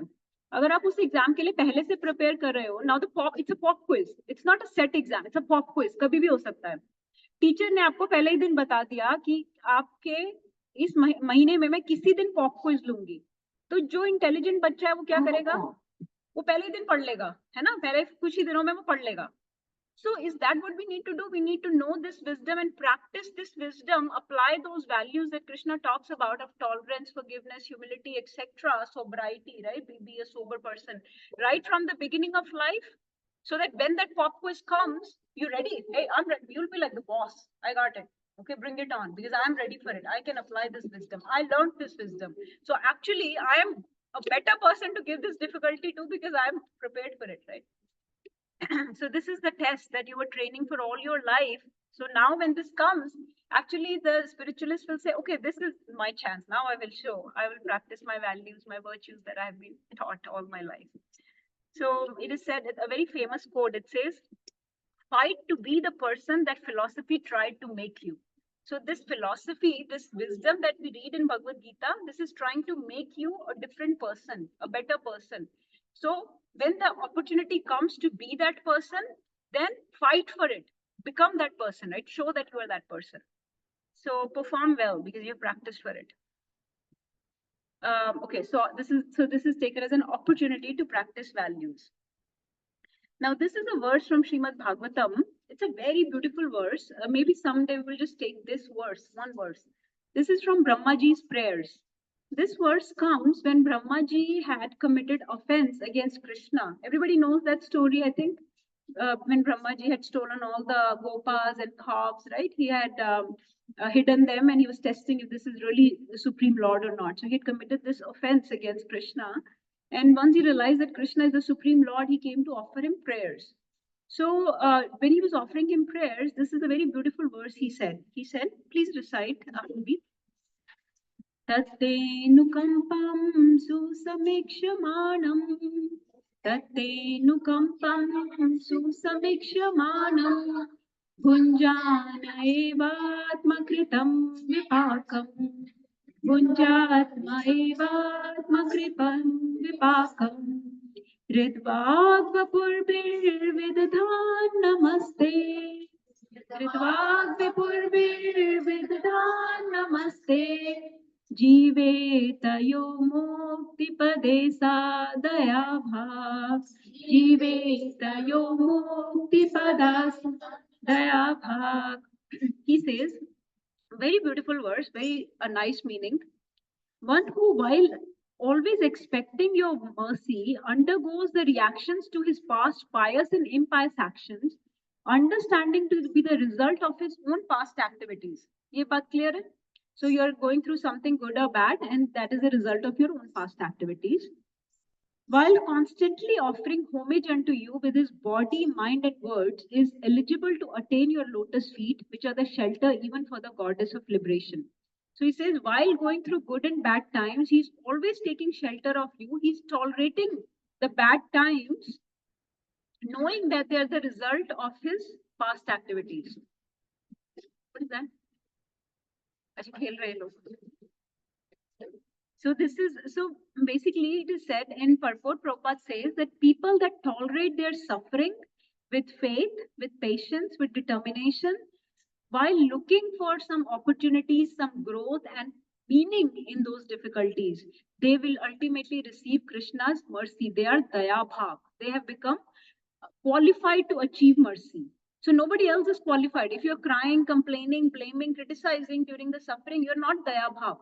अगर आप उस exam के लिए पहले से प्रिपेयर कर रहे हो, now it's a pop quiz. It's not a set exam. It's a pop quiz. कभी भी हो सकता है. टीचर ने आपको पहले ही दिन बता दिया कि आपके इस महीने में मैं किसी दिन पॉप क्विज लूंगी. तो जो इंटेलिजेंट बच्चा है वो क्या करेगा? वो पहले ही दिन पढ़ लेगा, है ना? पहले कुछ ही दिनों में वो पढ़ लेगा. So is that what we need to do? We need to know this wisdom and practice this wisdom, apply those values that Krishna talks about of tolerance, forgiveness, humility, etc., sobriety, right? Be a sober person right from the beginning of life, so that when that pop quiz comes, you're ready. Hey, I'm ready. You'll be like the boss. I got it. Okay, bring it on, because I'm ready for it. I can apply this wisdom. I learned this wisdom. So actually, I am a better person to give this difficulty to, because I'm prepared for it, right? So this is the test that you were training for all your life. So now when this comes, actually the spiritualist will say, okay, this is my chance. Now I will show, I will practice my values, my virtues that I have been taught all my life. So it is said, a very famous quote, it says, fight to be the person that philosophy tried to make you. So this philosophy, this wisdom that we read in Bhagavad Gita, this is trying to make you a different person, a better person. So when the opportunity comes to be that person, then fight for it. Become that person, right? Show that you are that person. So perform well, because you practiced for it. Okay, so this is taken as an opportunity to practice values. Now this is a verse from Srimad Bhagavatam. It's a very beautiful verse. Maybe someday we'll just take this verse, one verse. This is from Brahmaji's prayers. This verse comes when Brahmaji had committed offense against Krishna. Everybody knows that story, I think. When Brahmaji had stolen all the gopas and calves, right? He had hidden them, and he was testing if this is really the Supreme Lord or not. So he had committed this offense against Krishna. And once he realized that Krishna is the Supreme Lord, he came to offer him prayers. So when he was offering him prayers, this is a very beautiful verse he said. He said, please recite after me. Tattenukampam susamikshamanam. Tattenukampam susamikshamanam. Bhunjana evatmakritam vipakam. Bhunjatma evatmakritam vipakam. ऋद्वाग्वपुर्भिर्विदधान् नमस्ते ऋद्वाग्वपुर्भिर्विदधान् नमस्ते जीवेतयो मुक्तिपदे सादया भाग जीवेतयो मुक्तिपदा दया भाग. He says, very beautiful verse, very a nice meaning. One who, while always expecting your mercy, undergoes the reactions to his past pious and impious actions, understanding to be the result of his own past activities. Ye baat clear hai? So you are going through something good or bad, and that is a result of your own past activities. While constantly offering homage unto you with his body, mind, and words, is eligible to attain your lotus feet, which are the shelter even for the goddess of liberation. So he says, while going through good and bad times, he's always taking shelter of you. He's tolerating the bad times, knowing that they are the result of his past activities. What is that? Acha, khel rahe log. So this is, so basically it is said in purport, Prabhupada says that people that tolerate their suffering with faith, with patience, with determination, while looking for some opportunities, some growth and meaning in those difficulties, they will ultimately receive Krishna's mercy. They are Daya Bhav. They have become qualified to achieve mercy. So nobody else is qualified. If you're crying, complaining, blaming, criticizing during the suffering, you're not Daya Bhav.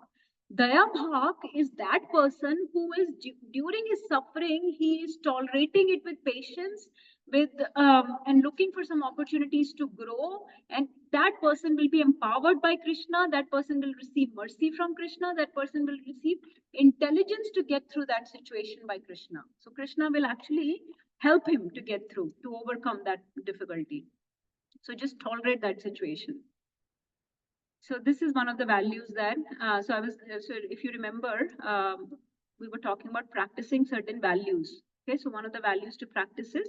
Daya Bhav is that person who is during his suffering, he is tolerating it with patience, with and looking for some opportunities to grow. And that person will be empowered by Krishna. That person will receive mercy from Krishna. That person will receive intelligence to get through that situation by Krishna. So Krishna will actually help him to get through, to overcome that difficulty. So just tolerate that situation. So this is one of the values that, so if you remember, we were talking about practicing certain values. Okay, so one of the values to practice is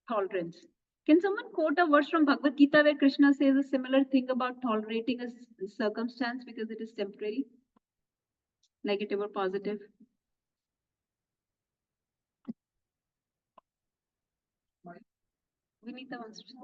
tolerance. Can someone quote a verse from Bhagavad Gita where Krishna says a similar thing about tolerating a circumstance because it is temporary, negative or positive? Vinita wants to say.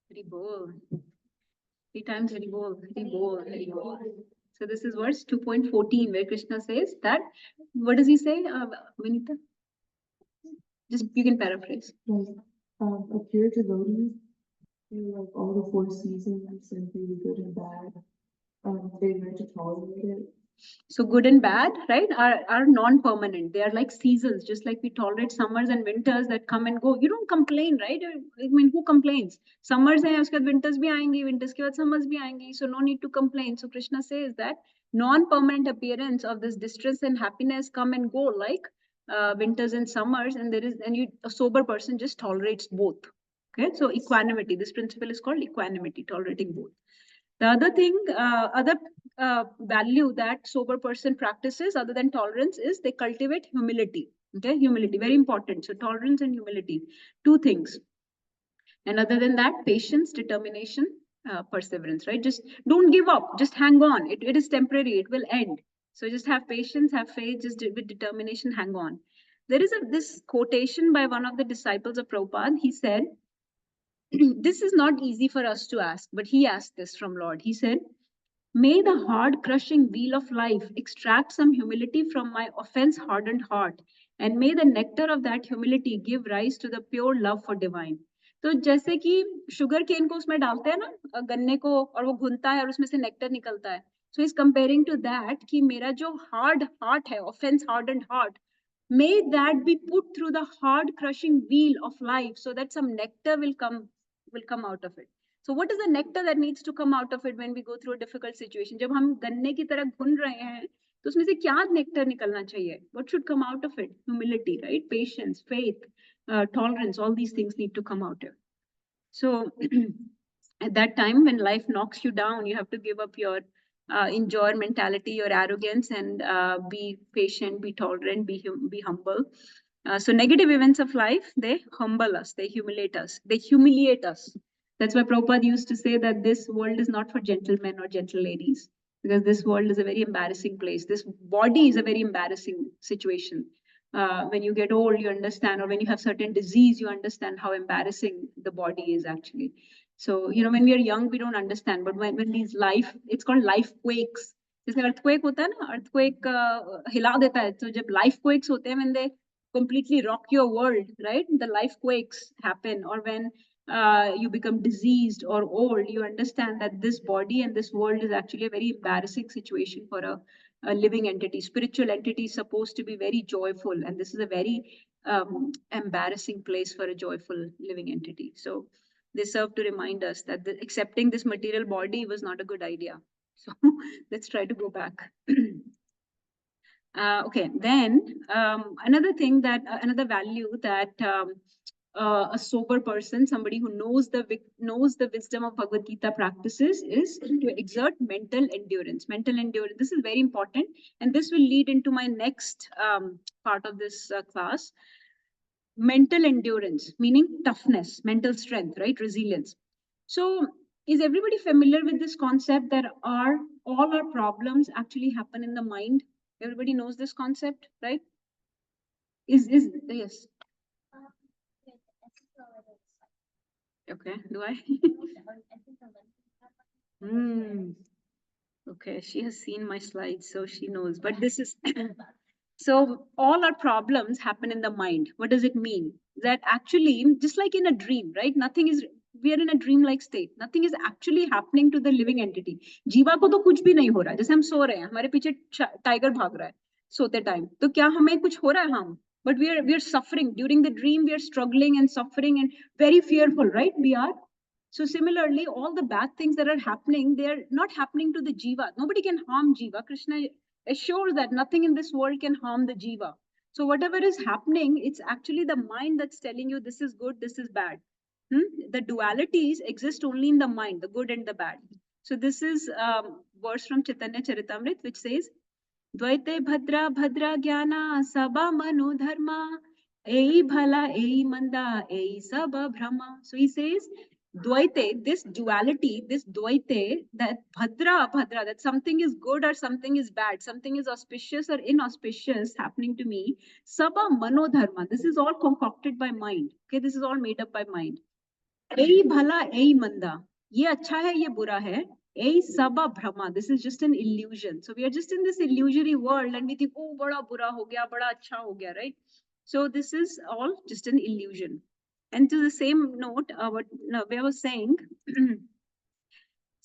Hari bol. 3 times Hari bol, Hari bol, Hari bol. So this is verse 2.14 where Krishna says that, what does he say, Vinita? Just, you can paraphrase. A pure devotee through like all the 4 seasons and through the good and bad, they learn to tolerate it. So good and bad, right, are non-permanent. They are like seasons, just like we tolerate summers and winters that come and go. You don't complain, right? I mean, who complains? Summers hai, uske baad winters bhi aayenge, winters ke baad summers bhi aayenge. So no need to complain. So Krishna says that non-permanent appearance of this distress and happiness come and go like winters and summers, and a sober person just tolerates both. Okay, so equanimity. This principle is called equanimity, tolerating both. The other thing, other value that sober person practices other than tolerance is they cultivate humility. Okay, humility, very important. So tolerance and humility, 2 things. And other than that, patience, determination, perseverance, right? Just don't give up, just hang on. It is temporary, it will end. So just have patience, have faith, just with determination, hang on. There is this quotation by one of the disciples of Prabhupada. He said, this is not easy for us to ask, but he asked this from Lord. He said, may the hard crushing wheel of life extract some humility from my offense hardened heart, and may the nectar of that humility give rise to the pure love for divine. तो जैसे कि sugar cane को उसमें डालते हैं ना, गन्ने को, और वो घुलता है और उसमें से नेक्टर निकलता है. So he's comparing to that कि मेरा जो hard heart है, offense hardened heart, may that be put through the hard crushing wheel of life so that some nectar will come out of it. So what is the nectar that needs to come out of it when we go through a difficult situation? जब हम गन्ने की तरह घुन रहे हैं, तो उसमें से क्या nectar निकलना चाहिए? What should come out of it? Humility, right? Patience, faith, tolerance, all these things need to come out of it. So at that time when life knocks you down, you have to give up your enjoy mentality or arrogance, and be patient, be tolerant, be humble. So negative events of life, they humble us, they humiliate us, they humiliate us. That's why Prabhupada used to say that this world is not for gentlemen or gentle ladies, because this world is a very embarrassing place. This body is a very embarrassing situation. When you get old, you understand, or when you have certain disease, you understand how embarrassing the body is actually. So, when we are young, we don't understand. But when these life, it's called life quakes. जैसे earthquake होता है ना, earthquake हिला देता है. So जब life quakes होते हैं, when they completely rock your world, right? The life quakes happen, or when you become diseased or old, you understand that this body and this world is actually a very embarrassing situation for a living entity. Spiritual entity is supposed to be very joyful, and this is a very embarrassing place for a joyful living entity. So they serve to remind us that accepting this material body was not a good idea. So let's try to go back. Okay, then another thing that another value that a sober person, somebody who knows the wisdom of Bhagavad Gita practices, is to exert mental endurance. Mental endurance. This is very important, and this will lead into my next part of this class. Mental endurance, meaning toughness, mental strength, right? Resilience. So is everybody familiar with this concept that all our problems actually happen in the mind? Everybody knows this concept, right? Yes. Okay, do I? Okay, she has seen my slides, so she knows. But this is so all our problems happen in the mind. What does it mean? That actually, just like in a dream, right? We are in a dream-like state. Nothing is actually happening to the living entity. जीवा को तो कुछ भी नहीं हो रहा है. जैसे हम सो रहे हैं, हमारे पीछे टाइगर भाग रहा है सोते टाइम. तो क्या हमें कुछ हो रहा है? हम. But we are suffering during the dream. We are struggling and suffering and very fearful, right? We are. So similarly, all the bad things that are happening, they are not happening to the jiva. Nobody can harm jiva. Krishna assures that nothing in this world can harm the jiva. So whatever is happening, it's actually the mind that's telling you this is good, this is bad. The dualities exist only in the mind, the good and the bad. So this is verse from Chaitanya Charitamrita, which says, Dvaite bhadra bhadra jnana sabha mano dharma, ei bhala ei manda ei sabha brahma. So he says, Dvaite, this duality, this Dvaite, that bhadra, that something is good or something is bad, something is auspicious or inauspicious happening to me, sabha mano dharma. This is all concocted by mind. Okay, this is all made up by mind. Ei bhala, ei manda. Ye acha hai, ye bura hai. Ei sabha brahma. This is just an illusion. So we are just in this illusory world and we think, oh, bada bura ho gaya, bada acha ho gaya, right? So this is all just an illusion. And to the same note, what Navya was saying,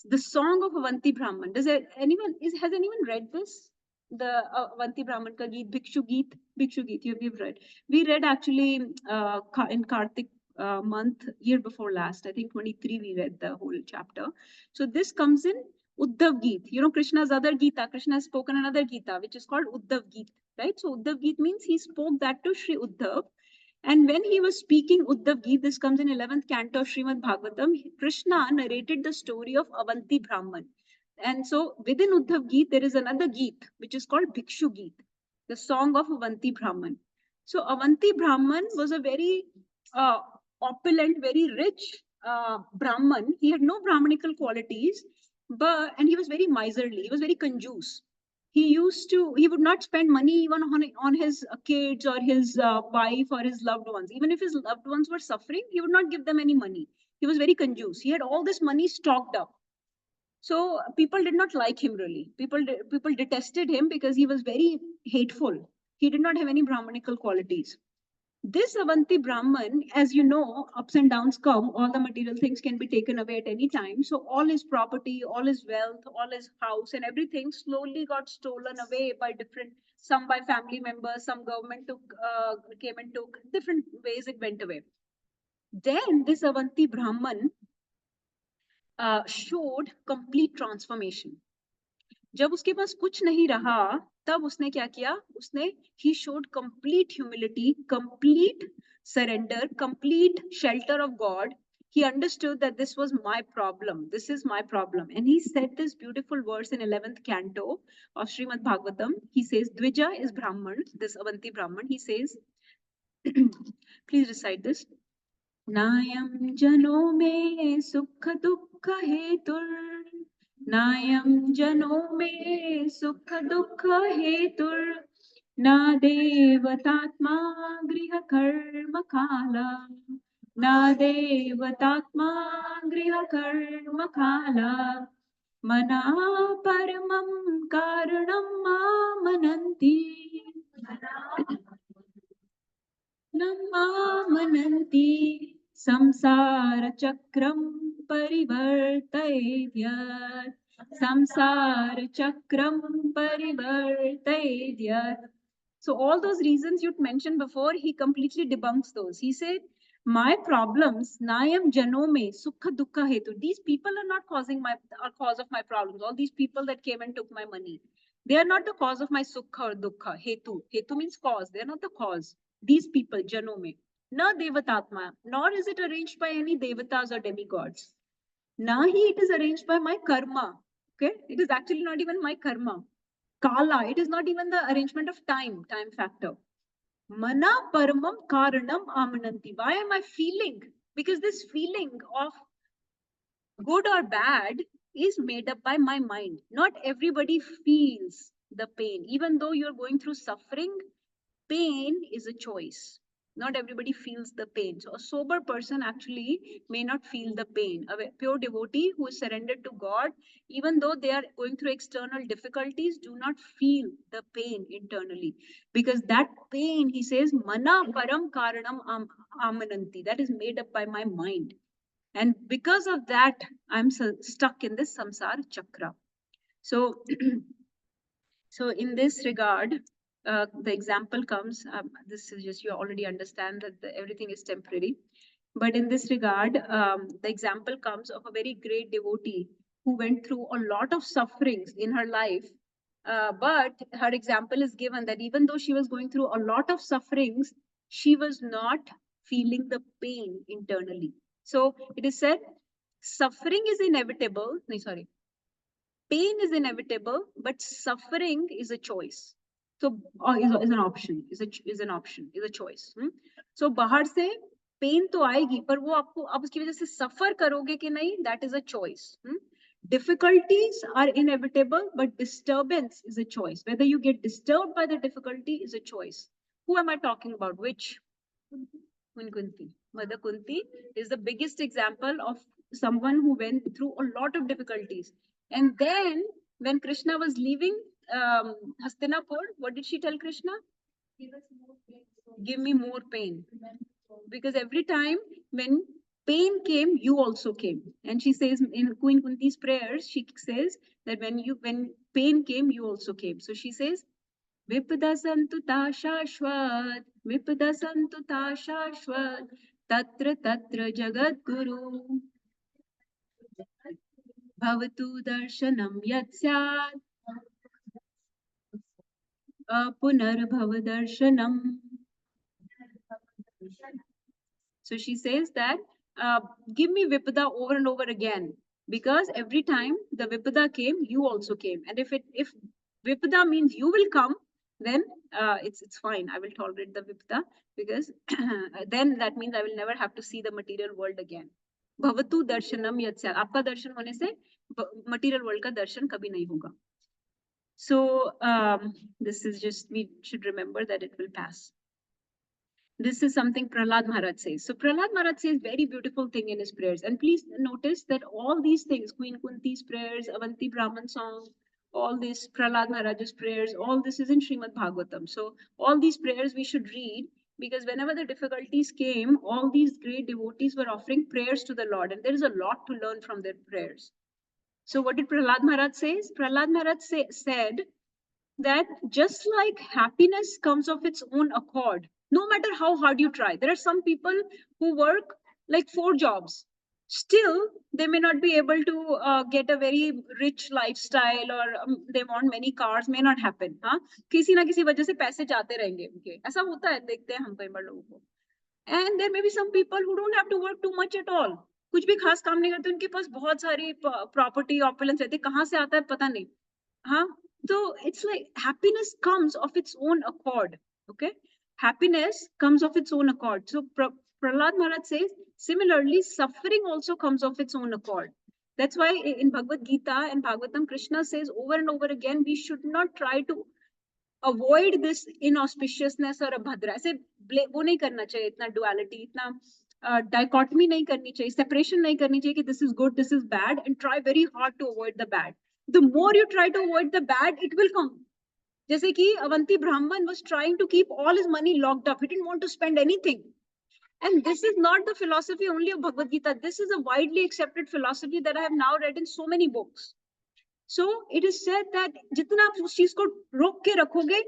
the song of Avanti Brahman. Has anyone read this? The Avanti Brahman ka Geet, Bhikshu Geet, you've read. We read actually in Kartik month, year before last, I think 23, we read the whole chapter. So this comes in Uddhav Geet. Krishna's other Gita. Krishna has spoken another Gita, which is called Uddhav Geet, right? So Uddhav Geet means he spoke that to Sri Uddhav. And when he was speaking Uddhav Geet, this comes in 11th canto of Srimad Bhagavatam, Krishna narrated the story of Avanti Brahman. And so within Uddhav Geet, there is another Geet, which is called Bhikshu Geet, the song of Avanti Brahman. So Avanti Brahman was a very opulent, very rich Brahman. He had no Brahmanical qualities, and he was very miserly. He was very conjuice. He would not spend money even on his kids or his wife or his loved ones. Even if his loved ones were suffering, he would not give them any money. He was very conjuice. He had all this money stocked up. So people did not like him really. People detested him because he was very hateful. He did not have any Brahmanical qualities. This Avanti Brahman, as you know, ups and downs come, all the material things can be taken away at any time. So all his property, all his wealth, all his house and everything slowly got stolen away by some by family members, some government came and took, different ways it went away. Then this Avanti Brahman showed complete transformation. जब उसके पास कुछ नहीं रहा, तब उसने क्या किया? He showed complete humility, complete surrender, complete shelter of God. he understood that this was my problem. This is my problem. And he said this beautiful verse in 11th canto of Srimad Bhagavatam. He says, Dvija is Brahman, this Avanti Brahman. He says, please recite this. Nayam jano me sukha dukkha hetur. Nayam jano me sukha dukkha hetur. Na devatatma griha karma kala. Na devatatma griha karma kala. Mana paramam karanam mananti. Mananti samsara chakram parivartayat. Samsara chakram parivartayat. So all those reasons you'd mentioned before, he completely debunks those. He said, my problems, nayam janome, sukha dukkha hetu. These people are not cause of my problems. All these people that came and took my money, they are not the cause of my sukha or dukkha. Hetu. Hetu means cause. They are not the cause. These people, janome. Na devatatma, nor is it arranged by any devatas or demigods. Nahi, it is arranged by my karma. Okay, it is actually not even my karma. Kala, it is not even the arrangement of time factor. Mana paramam karanam amananti. Why am I feeling? Because this feeling of good or bad is made up by my mind. Not everybody feels the pain. Even though you're going through suffering, pain is a choice. Not everybody feels the pain. So a sober person actually may not feel the pain. A pure devotee who is surrendered to God, even though they are going through external difficulties, do not feel the pain internally. Because that pain, he says, mana param karanam amananti. That is made up by my mind. And because of that, I'm stuck in this samsara chakra. So, so in this regard, the example comes, this is just, you already understand that everything is temporary. But in this regard, the example comes of a very great devotee who went through a lot of sufferings in her life. But her example is given that even though she was going through a lot of sufferings, she was not feeling the pain internally. So it is said, suffering is inevitable. No, sorry. Pain is inevitable, but suffering is a choice. So is an option, is an option, is a choice. So बाहर से pain तो आएगी, पर वो आपको आप उसकी वजह से suffer करोगे कि नहीं, that is a choice. Difficulties are inevitable, but disturbance is a choice. Whether you get disturbed by the difficulty is a choice. Who am I talking about? Which? Kunti. Mother Kunti is the biggest example of someone who went through a lot of difficulties. And then when Krishna was leaving Hastinapur, what did she tell Krishna? Give me more pain. Because every time when pain came, you also came. And she says in Queen Kunti's prayers, she says that when pain came, you also came. So she says, Vipda santuta shashvat, Vipda santuta shashvat, Tatra Tatra Jagat Guru. Bhavatu darshanam yatsat, Punarbhava darshanam. So she says that, give me Vipada over and over again, because every time the Vipada came, you also came. And if Vipada means you will come, then it's fine. I will tolerate the Vipada, because then that means I will never have to see the material world again. Bhavatu darshanam yatsya. Aapka darshan hone se material world ka darshan kabhi nahi hoga. So this is just, we should remember that it will pass. This is something Prahlad Maharaj says. So Prahlad Maharaj says very beautiful thing in his prayers. And please notice that all these things, Queen Kunti's prayers, Avanti Brahman song, all this Prahlad Maharaj's prayers, all this is in Srimad Bhagavatam. So all these prayers we should read, because whenever the difficulties came, all these great devotees were offering prayers to the Lord. And there is a lot to learn from their prayers. So what did Prahlad Maharaj say? Prahlad Maharaj said that just like happiness comes of its own accord, no matter how hard you try. There are some people who work like 4 jobs. Still, they may not be able to get a very rich lifestyle, or they want many cars, may not happen. हाँ, किसी ना किसी वजह से पैसे जाते रहेंगे उनके. ऐसा होता है, देखते हैं हम कई बार लोगों को. And there may be some people who don't have to work too much at all. कुछ भी खास काम नहीं करते, उनके पास बहुत सारी प्रॉपर्टी ऑपुलेंस रहती है, कहाँ से आता है पता नहीं. हाँ, so it's like happiness comes of its own accord. Okay, happiness comes of its own accord. So Prahlad Maharaj says, similarly, suffering also comes of its own accord. That's why in Bhagavad Gita and Bhagavatam, Krishna says over and over again, we should not try to avoid this inauspiciousness or abhadra. ऐसे वो नहीं करना चाहिए, इतना duality, इतना dichotomy नहीं करनी चाहिए, separation नहीं करनी चाहिए कि this is good, this is bad, and try very hard to avoid the bad. The more you try to avoid the bad, it will come. जैसे कि Avanti Brahman was trying to keep all his money locked up. He didn't want to spend anything. And this is not the philosophy only of Bhagavad Gita. This is a widely accepted philosophy that I have now read in so many books. So it is said that जितना आप उस चीज को रोक के रखोगे,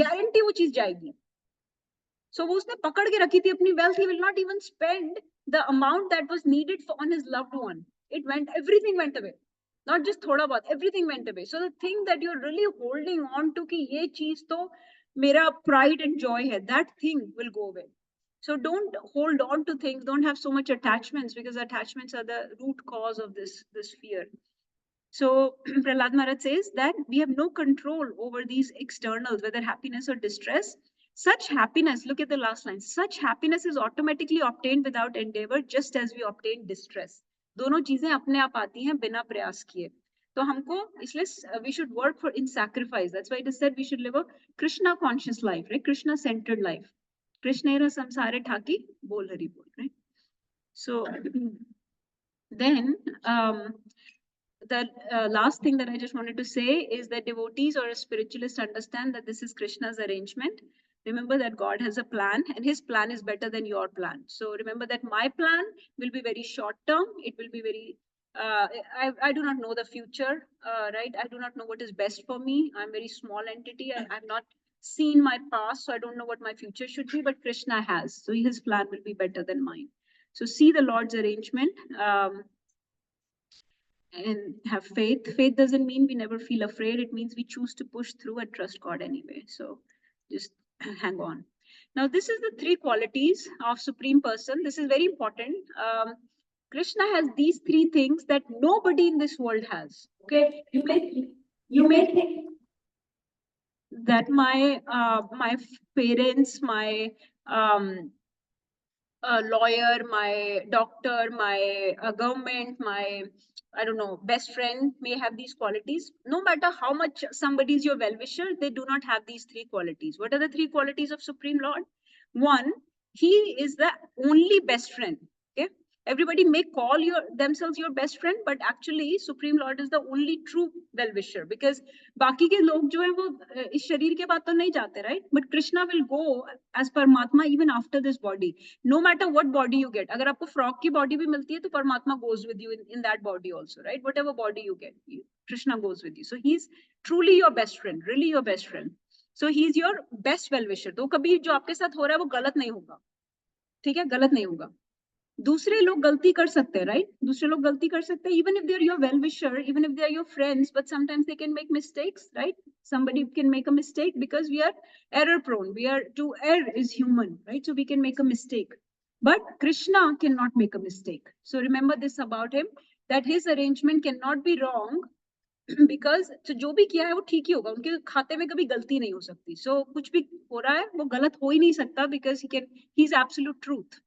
guarantee वो चीज जाएगी. So वो उसने पकड़ के रखी थी अपनी wealth. He will not even spend the amount that was needed on his loved one. Everything went away. Not just thoda bahut, everything went away. So the thing that you're really holding on to कि ये चीज तो मेरा pride and joy है, that thing will go away. So don't hold on to things. Don't have so much attachments, because attachments are the root cause of this fear. So Prahlad Maharaj says that we have no control over these externals, whether happiness or distress. Such happiness, look at the last line, such happiness is automatically obtained without endeavor, just as we obtain distress. दोनों चीजें अपने आप आती हैं बिना प्रयास किए. तो हमको इसलिए we should work for in sacrifice. That's why it is said we should live a Krishna conscious life, right? Krishna centered life. Krishnera samsare thaki bol hari bol, right? So then the last thing that I just wanted to say is that devotees or a spiritualist understand that this is Krishna's arrangement. Remember that God has a plan, and his plan is better than your plan. So remember that my plan will be very short term. It will be very, I do not know the future, right? I do not know what is best for me. I'm a very small entity. I've not seen my past, so I don't know what my future should be, but Krishna has. So his plan will be better than mine. So see the Lord's arrangement. And have faith. Faith doesn't mean we never feel afraid. It means we choose to push through and trust God anyway. So just hang on. Now, this is the 3 qualities of Supreme Person. This is very important. Krishna has these 3 things that nobody in this world has. Okay, you may think that my parents, my lawyer, my doctor, my government, my, I don't know, best friend may have these qualities. No matter how much somebody is your well-wisher, they do not have these 3 qualities. What are the 3 qualities of Supreme Lord? 1, he is the only best friend. Okay, everybody may call themselves your best friend, but actually Supreme Lord is the only true well-wisher, because बाकी के लोग जो है वो इस शरीर के बाद तो नहीं जाते, right? But Krishna will go as Paramatma even after this body. No matter what body you get. अगर आपको frog की body भी मिलती है तो Paramatma goes with you in that body also, right? Whatever body you get, Krishna goes with you. So he's truly your best friend, really your best friend. So he's your best well-wisher. तो कभी जो आपके साथ हो रहा है वो गलत नहीं होगा, ठीक है? गलत नहीं होगा. दूसरे लोग गलती कर सकते हैं, right? दूसरे लोग गलती कर सकते हैं, even if they are your well-wisher, even if they are your friends, but sometimes they can make mistakes, right? Somebody can make a mistake because we are error-prone. To err is human, right? So we can make a mistake. But Krishna cannot make a mistake. So remember this about him, that his arrangement cannot be wrong, because so जो भी किया है वो ठीक ही होगा. उनके खाते में कभी गलती नहीं हो सकती. So कुछ भी हो रहा है वो गलत हो ही नहीं सकता, because he's absolute truth.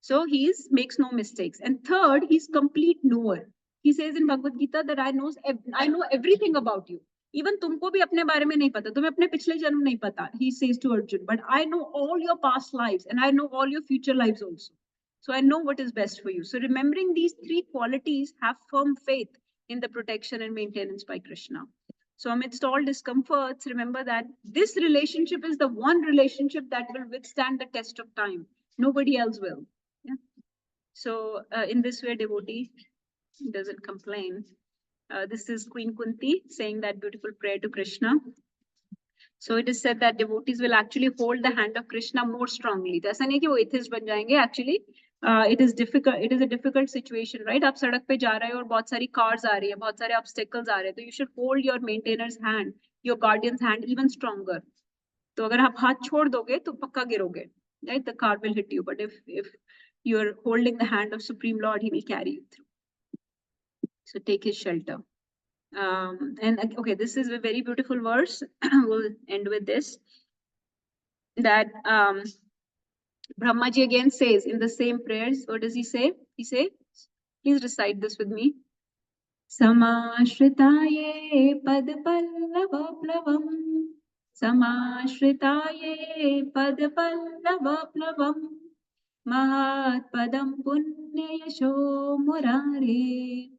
So he makes no mistakes. And third, he's complete knower. He says in Bhagavad Gita that I know everything about you. Even तुमको भी अपने बारे में नहीं पता, तुम्हें अपने पिछले जन्म नहीं पता. He says to Arjun, but I know all your past lives and I know all your future lives also. So I know what is best for you. So remembering these 3 qualities, have firm faith in the protection and maintenance by Krishna. So amidst all discomforts, remember that this relationship is the one relationship that will withstand the test of time. Nobody else will. Yeah. So in this way, devotee doesn't complain. This is Queen Kunti saying that beautiful prayer to Krishna. So it is said that devotees will actually hold the hand of Krishna more strongly. तो ऐसा नहीं कि वो atheist बन जाएंगे. Actually, it is difficult. It is a difficult situation, right? आप सड़क पे जा रहे हो और बहुत सारी cars आ रही हैं, बहुत सारे obstacles आ रहे हैं. तो you should hold your maintainer's hand, your guardian's hand even stronger. तो अगर आप हाथ छोड़ दोगे तो पक्का गिरोगे, right? The car will hit you. But if you're holding the hand of Supreme Lord, he will carry you through. So take his shelter. Okay, this is a very beautiful verse. We'll end with this. That Brahmaji again says in the same prayers, what does he say? He says, please recite this with me. Samashritaye pad pallava plavam. Samashritaye pad pallava plavam. Mahat padam punya yasho murare.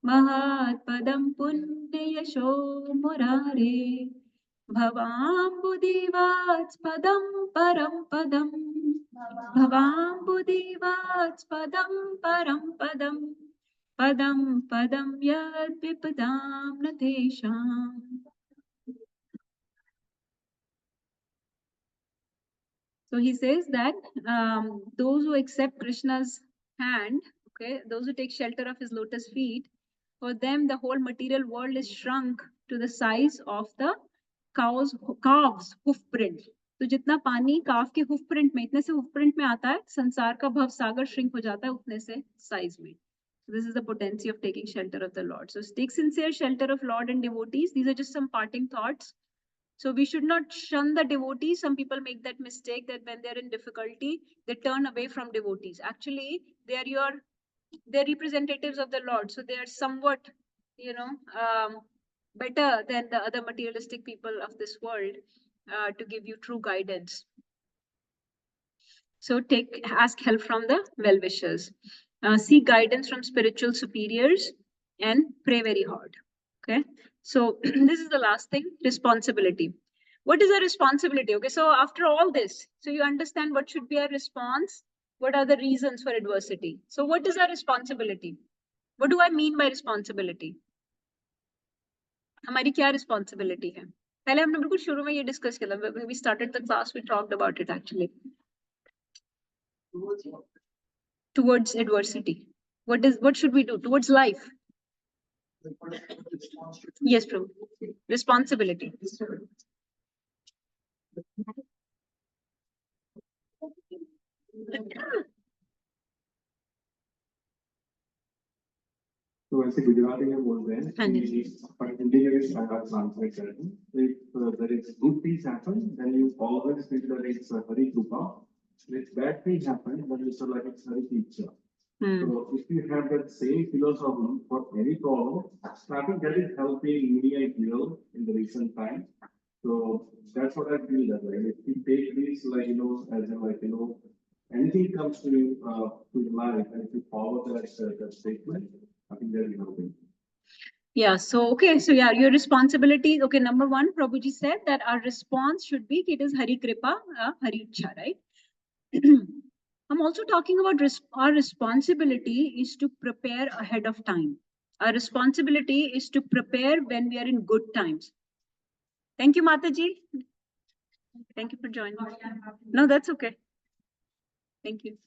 Mahat padam punya yasho murare. Bhavambudivats padam param padam. Bhavambudivats padam param padam. Padam padam yad vipadam natesham. So he says that those who accept Krishna's hand, okay, those who take shelter of his lotus feet, for them the whole material world is shrunk to the size of the calf's hoof print. तो जितना पानी काफ के hoof print में, इतने से hoof print में आता है, संसार का भव सागर shrink हो जाता है उतने से size में. So this is the potency of taking shelter of the Lord. So take sincere shelter of Lord and devotees. These are just some parting thoughts. So we should not shun the devotees. Some people make that mistake that when they're in difficulty, they turn away from devotees. Actually, they're representatives of the Lord. So they are somewhat, better than the other materialistic people of this world to give you true guidance. So ask help from the well-wishers. Seek guidance from spiritual superiors and pray very hard. Okay. So this is the last thing, responsibility. What is our responsibility? Okay. So after all this, so you understand what should be our response. What are the reasons for adversity? So what is our responsibility? What do I mean by responsibility? हमारी क्या responsibility है? पहले हमने बिल्कुल शुरू में ये discuss किया था. When we started the class, we talked about it actually. Towards adversity. What should we do towards life? Yes, Prabhu. Responsibility. तो वैसे गुजराती में बोलते हैं हाँ जी. पर हिंदी में भी शायद आप ट्रांसलेट करें. If there is good things happen, then you always feel that it's Hari Krupa. If bad things happen, then you feel like it's Hari Teacher. So if you have that same philosophy for any problem, I think that is helping me and you in the recent time. So that's what I feel that way. If you take this as in anything comes to you to your life, and if you follow that statement, I think that is helping. Yeah, so okay, so yeah, your responsibility. Okay, number one, Prabhuji said that our response should be it is Hari Kripa, Hari Ichha, right? I'm also talking about our responsibility is to prepare ahead of time. Our responsibility is to prepare when we are in good times. Thank you, Mataji. Thank you for joining. No, that's okay. Thank you.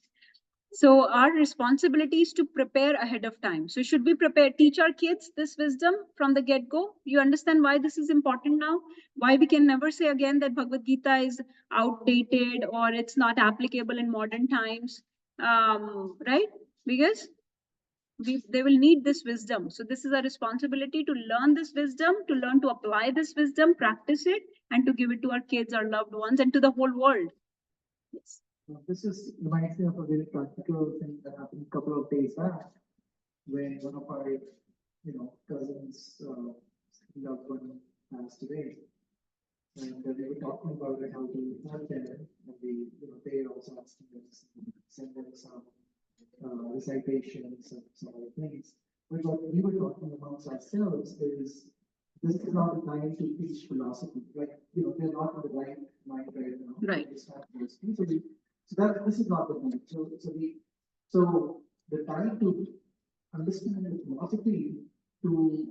So our responsibility is to prepare ahead of time. So should we prepare, teach our kids this wisdom from the get-go? You understand why this is important now? Why we can never say again that Bhagavad Gita is outdated or it's not applicable in modern times, right? Because they will need this wisdom. So this is a responsibility to learn this wisdom, to learn to apply this wisdom, practice it, and to give it to our kids, our loved ones, and to the whole world. Yes. This reminds me of a very practical thing that happened a couple of days back when one of our, cousins, loved one passed away. And they were talking about it, how to help them, and they also asked them to send them some recitations and some other things. But what we were talking amongst ourselves is this is not the time to teach philosophy. Like, they're not in the right mind right now. Right. So this is not the time. So the time to understand the philosophy to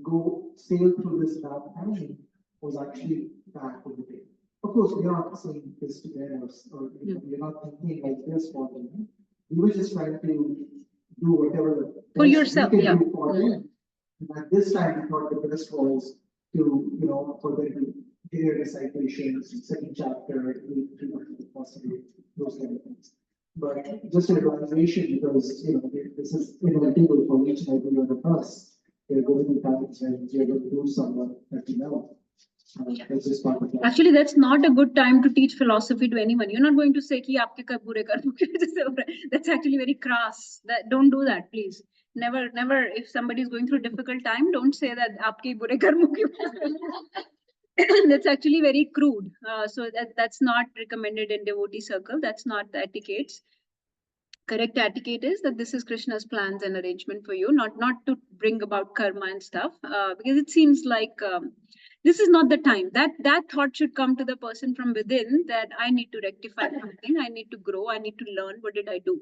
go sail through this bad time was actually back in the day. Of course, we are not saying this to them or we're not thinking like this for them. We were just trying to do whatever for yourself, we can yeah. do for them. And at this time, we thought the best was to, for them to hear recitations, second chapter, possibly those kind of things. But just a realization, because, this is inevitable for each and every one of us. There are going to be times when you're going to do someone that you know. That's just part of life. Actually, that's not a good time to teach philosophy to anyone. You're not going to say कि आपके कर बुरे कर्मों की वजह से हो रहा है. That's actually very crass. Don't do that, please. Never. If somebody is going through a difficult time, don't say that आपके बुरे कर्मों की वजह से. That's actually very crude. So that's not recommended in devotee circle. That's not the etiquettes. Correct etiquette is that this is Krishna's plans and arrangement for you, not to bring about karma and stuff, because it seems like this is not the time. That thought should come to the person from within, that I need to rectify something, I need to grow, I need to learn. What did I do?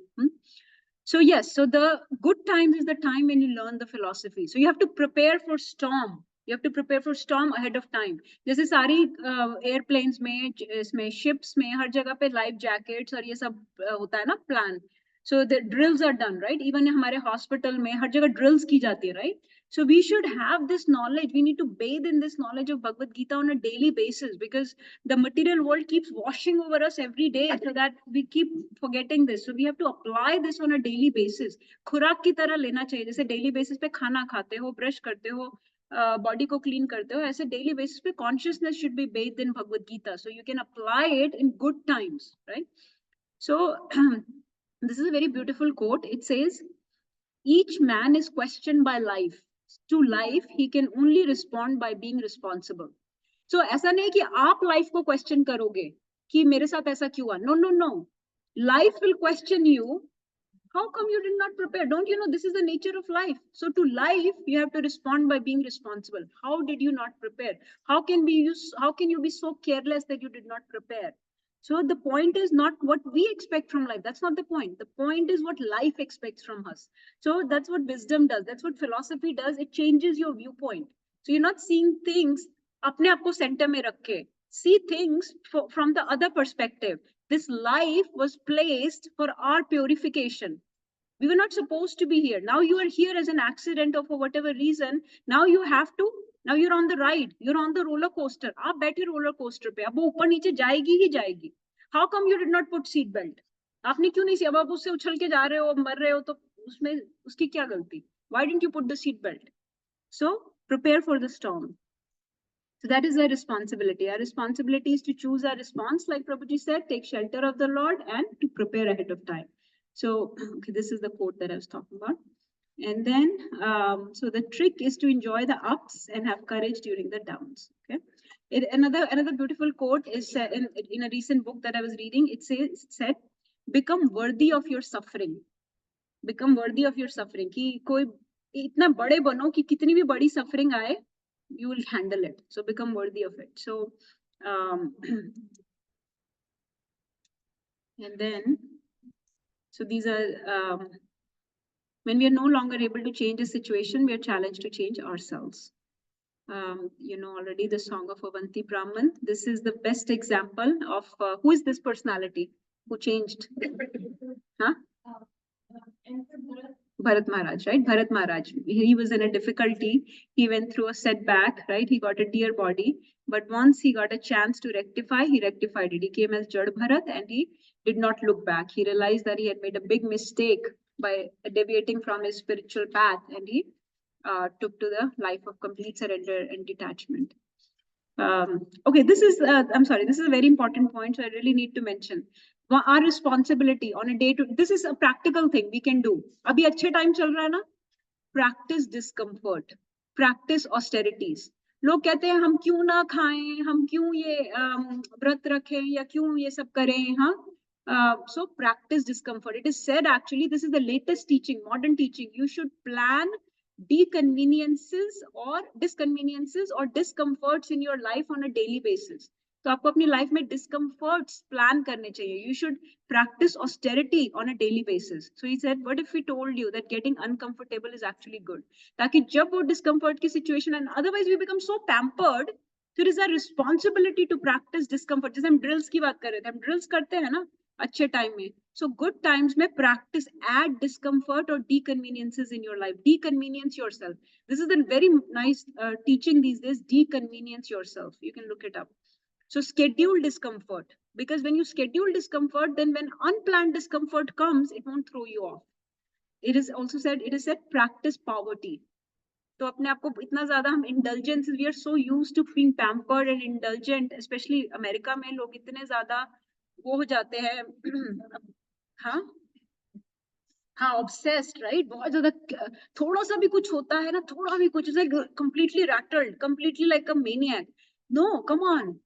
So yes, so the good times is the time when you learn the philosophy. So you have to prepare for storm. You have to prepare for storm ahead of time. जैसे सारी airplanes में, इसमें ships में, हर जगह पे life jackets और ये सब होता है ना plan. So the drills are done, right? Even हमारे hospital में हर जगह drills की जाती है, right? So we should have this knowledge. We need to bathe in this knowledge of Bhagavad Gita on a daily basis, because the material world keeps washing over us every day, so that we keep forgetting this. So we have to apply this on a daily basis. खुराक की तरह लेना चाहिए. जैसे daily basis पे खाना खाते हो, brush करते हो, body को clean करते हो, ऐसे daily basis पे consciousness should be bathed in Bhagavad Gita, so you can apply it in good times, right? So this is a very beautiful quote. It says, each man is questioned by life. To life, he can only respond by being responsible. So ऐसा नहीं कि आप life को question करोगे कि मेरे साथ ऐसा क्यों हुआ. No. Life will question you. How come you did not prepare? Don't you know this is the nature of life? So to life, you have to respond by being responsible. How did you not prepare? How can you be so careless that you did not prepare? So the point is not what we expect from life. That's not the point. The point is what life expects from us. So that's what wisdom does. That's what philosophy does. It changes your viewpoint. So you're not seeing things अपने आप को center में रख के. See things from the other perspective. This life was placed for our purification. We were not supposed to be here. Now you are here as an accident or for whatever reason. Now you're on the ride. You're on the roller coaster. आप बैठे roller coaster पे. अब वो ऊपर नीचे जाएगी ही जाएगी. How come you did not put seat belt? आपने क्यों नहीं, अब आप उससे उछल के जा रहे हो, मर रहे हो, तो उसमें उसकी क्या गलती? Why didn't you put the seat belt? So prepare for the storm. So that is our responsibility. Our responsibility is to choose our response, like Prabhuji said, take shelter of the Lord and to prepare ahead of time. So okay, this is the quote that I was talking about. And then, so the trick is to enjoy the ups and have courage during the downs. Okay. Another beautiful quote is in a recent book that I was reading. It said, become worthy of your suffering. Become worthy of your suffering. कि कोई इतना बड़े बनो कि कितनी भी बड़ी suffering आए, you will handle it. So become worthy of it. So, and then, so these are, when we are no longer able to change a situation, we are challenged to change ourselves. You know already the song of Avanti Brahman. This is the best example of who is this personality who changed? Huh? Bharat Maharaj, right? Bharat Maharaj. He was in a difficulty. He went through a setback, right? He got a dear body. But once he got a chance to rectify, he rectified it. He came as Jad Bharat and he did not look back. He realized that he had made a big mistake by deviating from his spiritual path, and he took to the life of complete surrender and detachment. Okay, this is, I'm sorry, this is a very important point, so I really need to mention. Our responsibility on a day to, this is a practical thing we can do. Abhi अच्छे time चल रहा है ना? Practice discomfort, practice austerities. लोग कहते हैं हम क्यों ना खाएं, हम क्यों ये व्रत रखें या क्यों ये सब करें, हाँ? So practice discomfort. It is said actually, this is the latest teaching, modern teaching. You should plan disconveniences or discomforts in your life on a daily basis. तो आपको अपनी लाइफ में discomforts plan करने चाहिए. You should practice austerity on a daily basis. So he said, what if we told you that getting uncomfortable is actually good? ताकि जब वो discomfort की situation, and otherwise we become so pampered, so it is our responsibility to practice discomfort. जैसे हम drills की बात कर रहे थे, हम drills करते हैं ना अच्छे time में. So good times में practice, add discomfort or deconveniences in your life. Deconvenience yourself. This is a very nice teaching these days. Deconvenience yourself. You can look it up. So schedule discomfort, because when you schedule discomfort, then when unplanned discomfort comes, it won't throw you off. It is said practice poverty. तो अपने आप को इतना ज्यादा हम indulgence, we are so used to being pampered and indulgent, especially America में लोग इतने ज्यादा वो हो जाते हैं हाँ हाँ obsessed, right? बहुत ज्यादा थोड़ा सा भी कुछ होता है ना, थोड़ा भी कुछ, like completely rattled, completely like a maniac. No, come on.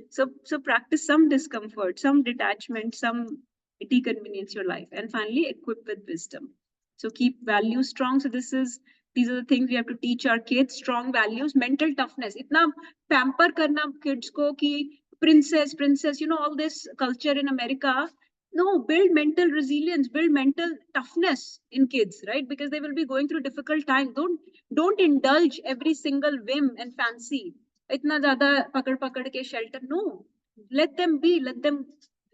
So practice some discomfort, some detachment, some deconvenience your life, and finally equip with wisdom. So keep values strong. So these are the things we have to teach our kids: strong values, mental toughness. इतना pamper करना kids को कि princess, all this culture in America. No, build mental resilience, build mental toughness in kids, right? Because they will be going through difficult times. Don't indulge every single whim and fancy. Itna zyada pakad ke shelter. No, let them be, let them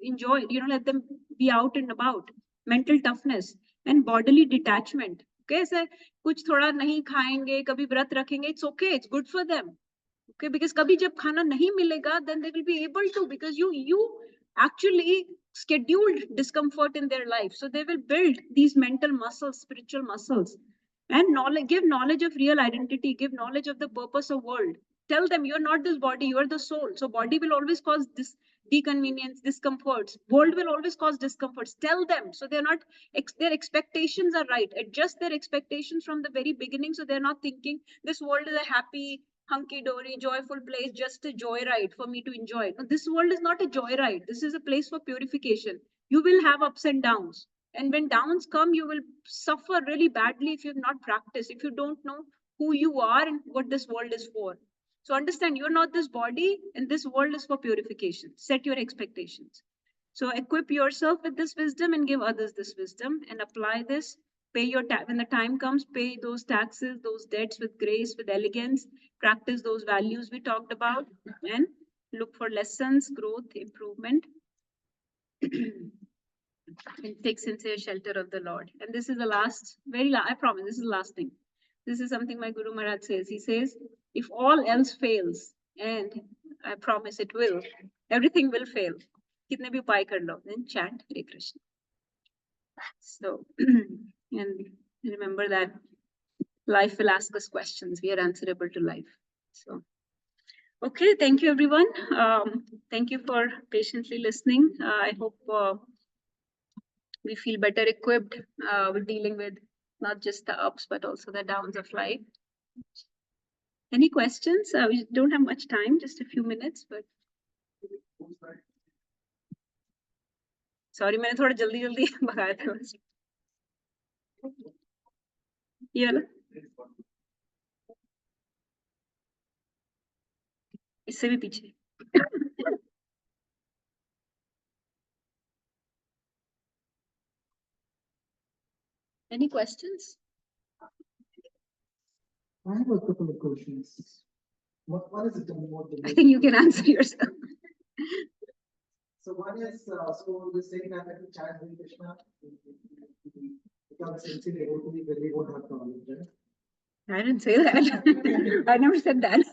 enjoy, let them be out and about. Mental toughness and bodily detachment. Okay, so कुछ थोड़ा नहीं खाएंगे, कभी व्रत रखेंगे, it's okay, it's good for them. Okay, because कभी जब खाना नहीं मिलेगा, then they will be able to, because you actually scheduled discomfort in their life. So they will build these mental muscles, spiritual muscles, and give knowledge of real identity, give knowledge of the purpose of world. Tell them you're not this body, you're the soul. So body will always cause this deconvenience, discomforts. World will always cause discomforts. Tell them, so they're not, their expectations are right. Adjust their expectations from the very beginning, so they're not thinking this world is a happy, hunky-dory, joyful place, just a joyride for me to enjoy. No, this world is not a joyride. This is a place for purification. You will have ups and downs. And when downs come, you will suffer really badly if you have not practiced, if you don't know who you are and what this world is for. So understand, you're not this body, and this world is for purification. Set your expectations. So equip yourself with this wisdom and give others this wisdom, and apply this. Pay your when the time comes, pay those taxes, those debts with grace, with elegance. Practice those values we talked about, and look for lessons, growth, improvement. And take sincere shelter of the Lord. And this is the last, I promise, this is the last thing. This is something my Guru Maharaj says. He says, if all else fails, and I promise it will, everything will fail. Kitne bhi upay kar lo, then chant Hare Krishna. So, and remember that life will ask us questions. We are answerable to life. So, okay, thank you, everyone. Thank you for patiently listening. I hope we feel better equipped with dealing with not just the ups, but also the downs of life. Any questions? We don't have much time, just a few minutes, but. Sorry, मैंने थोड़ा जल्दी भगाया था बस. ये वाला? इससे भी पीछे. Any questions? I have a couple of questions. What is it more? I think you can answer yourself. So one is, so you're saying that if you chant Hare Krishna, become sincere devotee, then we won't have problems, right? I didn't say that. I never said that.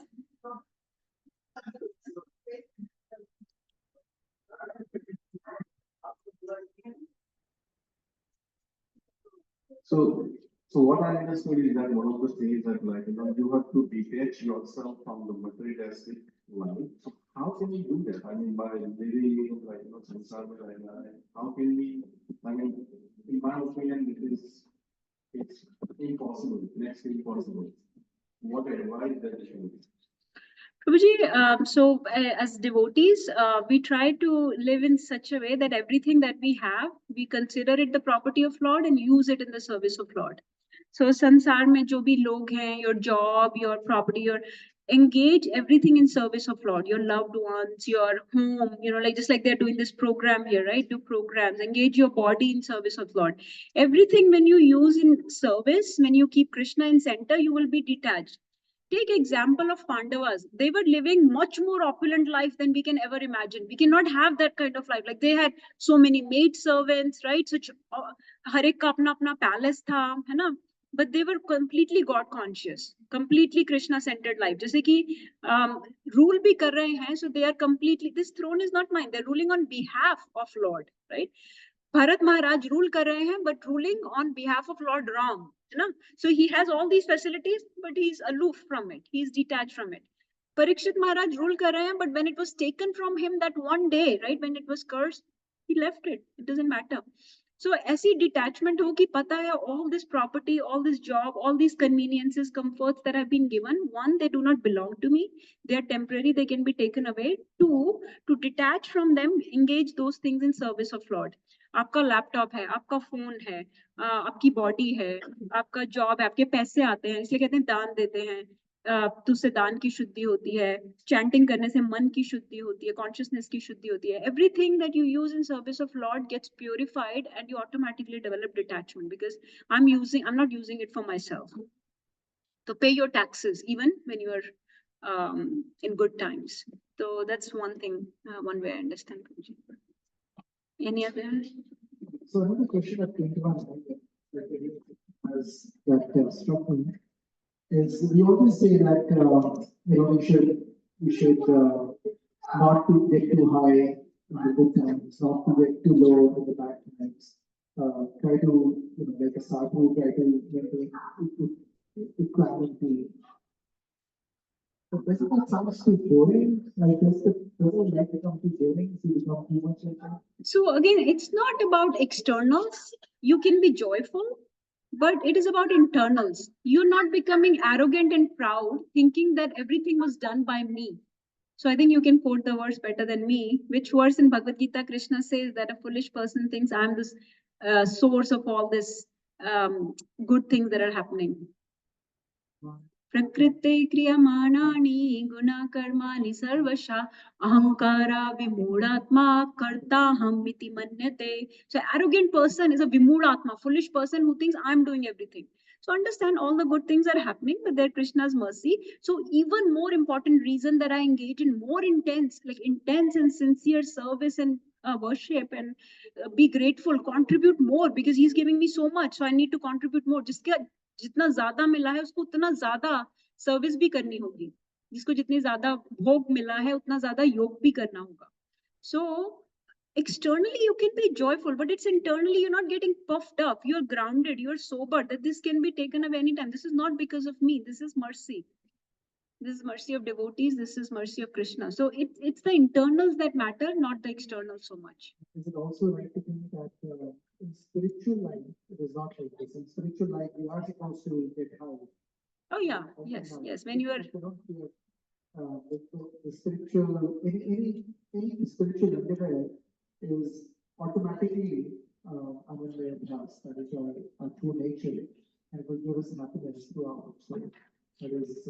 So what I understood is that one of the things that you have to detach yourself from the materialistic life. So how can we do that? I mean, by living how can we? I mean, in my opinion, it's impossible. Next to impossible. What advice that you? Prabhuji, so as devotees, we try to live in such a way that everything that we have, we consider it the property of Lord and use it in the service of Lord. So sansar mein jo bhi log hain, your job, your property, engage everything in service of Lord, your loved ones, your home, like just like they're doing this program here, right? Do programs, engage your body in service of Lord. Everything when you use in service, when you keep Krishna in center, you will be detached. Take example of Pandavas. They were living much more opulent life than we can ever imagine. We cannot have that kind of life. Like they had so many maid servants, right? Such हर एक का अपना अपना palace था, है ना? but they were completely God conscious, completely Krishna centered life. जैसे कि rule भी कर रहे हैं, so they are completely, this throne is not mine, they're ruling on behalf of Lord, right? Bharat Maharaj rule कर रहे हैं, but ruling on behalf of Lord Ram, है ना? So he has all these facilities, but he's aloof from it, he's detached from it. Parikshit Maharaj rule कर रहे हैं, but when it was taken from him that one day, right, when it was cursed, he left it. It doesn't matter. So ऐसी detachment हो कि पता है all this property, all this job, all these conveniences, comforts that have been given, one, they do not belong to me. They are temporary, they can be taken away. Two, to detach from them, engage those things in service of Lord. आपका laptop है, आपका phone है, आपकी body है, आपका job है, आपके पैसे आते हैं, इसलिए कहते हैं दान देते हैं, तो उससे दान की शुद्धि होती है, चैंटिंग करने से मन की शुद्धि होती है, कॉन्शियसनेस की शुद्धि होती है. Everything that you use in service of lord gets purified and you automatically develop detachment because I'm not using it for myself. So pay your taxes even when you are in good times. So that's one thing, one way I understand. Any other? So another question that came to my mind that struck me is we always say that we should not to get too high in the good times, not to get too low in the bad times. Try to like a sadhu, try to maintain equality. But doesn't that sound too boring? Like doesn't life become too boring if you become too much like that? So again, it's not about externals. You can be joyful, but it is about internals. You're not becoming arrogant and proud, thinking that everything was done by me. So I think you can quote the verse better than me. Which verse in Bhagavad Gita Krishna says that a foolish person thinks I'm this source of all this good things that are happening. प्रकृते क्रियमाणानि गुणकर्माणि सर्वशः अहंकारा विमूढात्मा कर्ताहम् इति मन्यते. So arrogant person is a vimudhatma, foolish person who thinks I'm doing everything. So understand all the good things are happening, but they're Krishna's mercy. So even more important reason that I engage in more intense and sincere service and worship and be grateful, contribute more because he's giving me so much. So I need to contribute more. जिसके जितना ज्यादा मिला है उसको उतना ज्यादा service भी करनी होगी, जिसको जितनी ज्यादा भोग मिला है उतना ज्यादा योग भी करना होगा. So externally you can be joyful, but it's internally you're not getting puffed up, you're grounded, you're sober, that this can be taken away anytime. This is not because of me, this is mercy. This is mercy of devotees, this is mercy of Krishna. So it's the internals that matter, not the externals so much. Is it also right to think that in spiritual life, it is not like this? In spiritual life, we are supposed to get high. Oh yeah, yes. When you are the spiritual, any spiritual endeavor is automatically unaware of us. That is our true nature, and it will give us happiness throughout. So that is.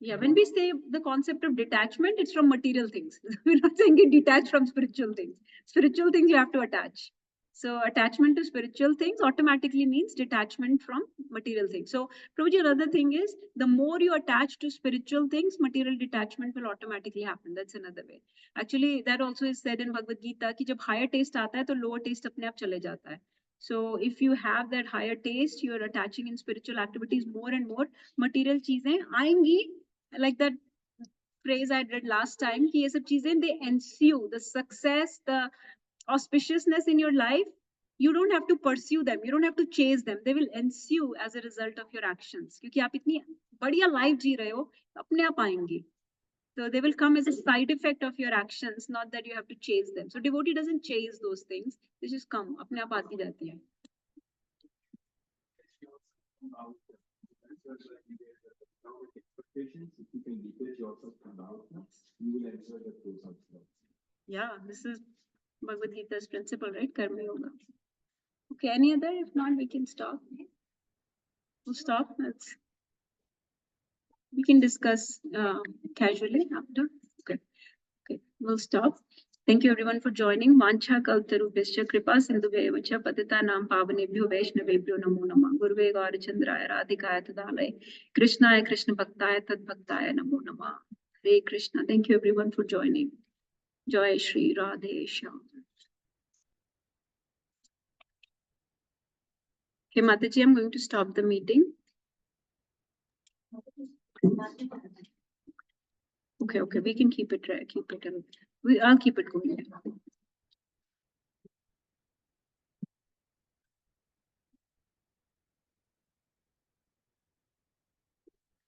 Yeah, when we say the concept of detachment, it's from material things. We're not saying it detached from spiritual things. Spiritual things you have to attach. So attachment to spiritual things automatically means detachment from material things. So Prabhuji, another thing is the more you attach to spiritual things, material detachment will automatically happen. That's another way. Actually, that also is said in Bhagavad Gita कि जब higher taste आता है तो lower taste अपने आप चले जाता है. So if you have that higher taste, you're attaching in spiritual activities more and more. Material चीजें आएंगी, like that phrase I read last time, कि ये सब चीजें they ensue, the success, the auspiciousness in your life, you don't have to pursue them, you don't have to chase them, they will ensue as a result of your actions. क्योंकि आप इतनी बढ़िया life जी रहे हो, अपने आप आएंगी. So they will come as a side effect of your actions, not that you have to chase them. So devotee doesn't chase those things, they just come, अपने आप आती जाती है. Expectations, if you can detach yourself from the outcome, you will ensure that those outcomes. Yeah, this is Bhagavad Gita's principle, right? Karma Yoga. Okay, any other? If not, we can stop. We'll stop. We can discuss casually after. Okay, we'll stop. Thank you everyone for joining. Mancha kaltarubhyascha kripa sindhubhyeva cha patitanam pavanebhyo vaishnavebhyo namo namah. Gurve gaurachandraya radhikaya tadalaya Krishnaya Krishna bhaktaya tadbhaktaya namo namah. Hare Krishna. Thank you everyone for joining. Jai Shri Radhe Shyam. Okay, Mataji, I'm going to stop the meeting. Okay, we can keep it, I'll keep it going.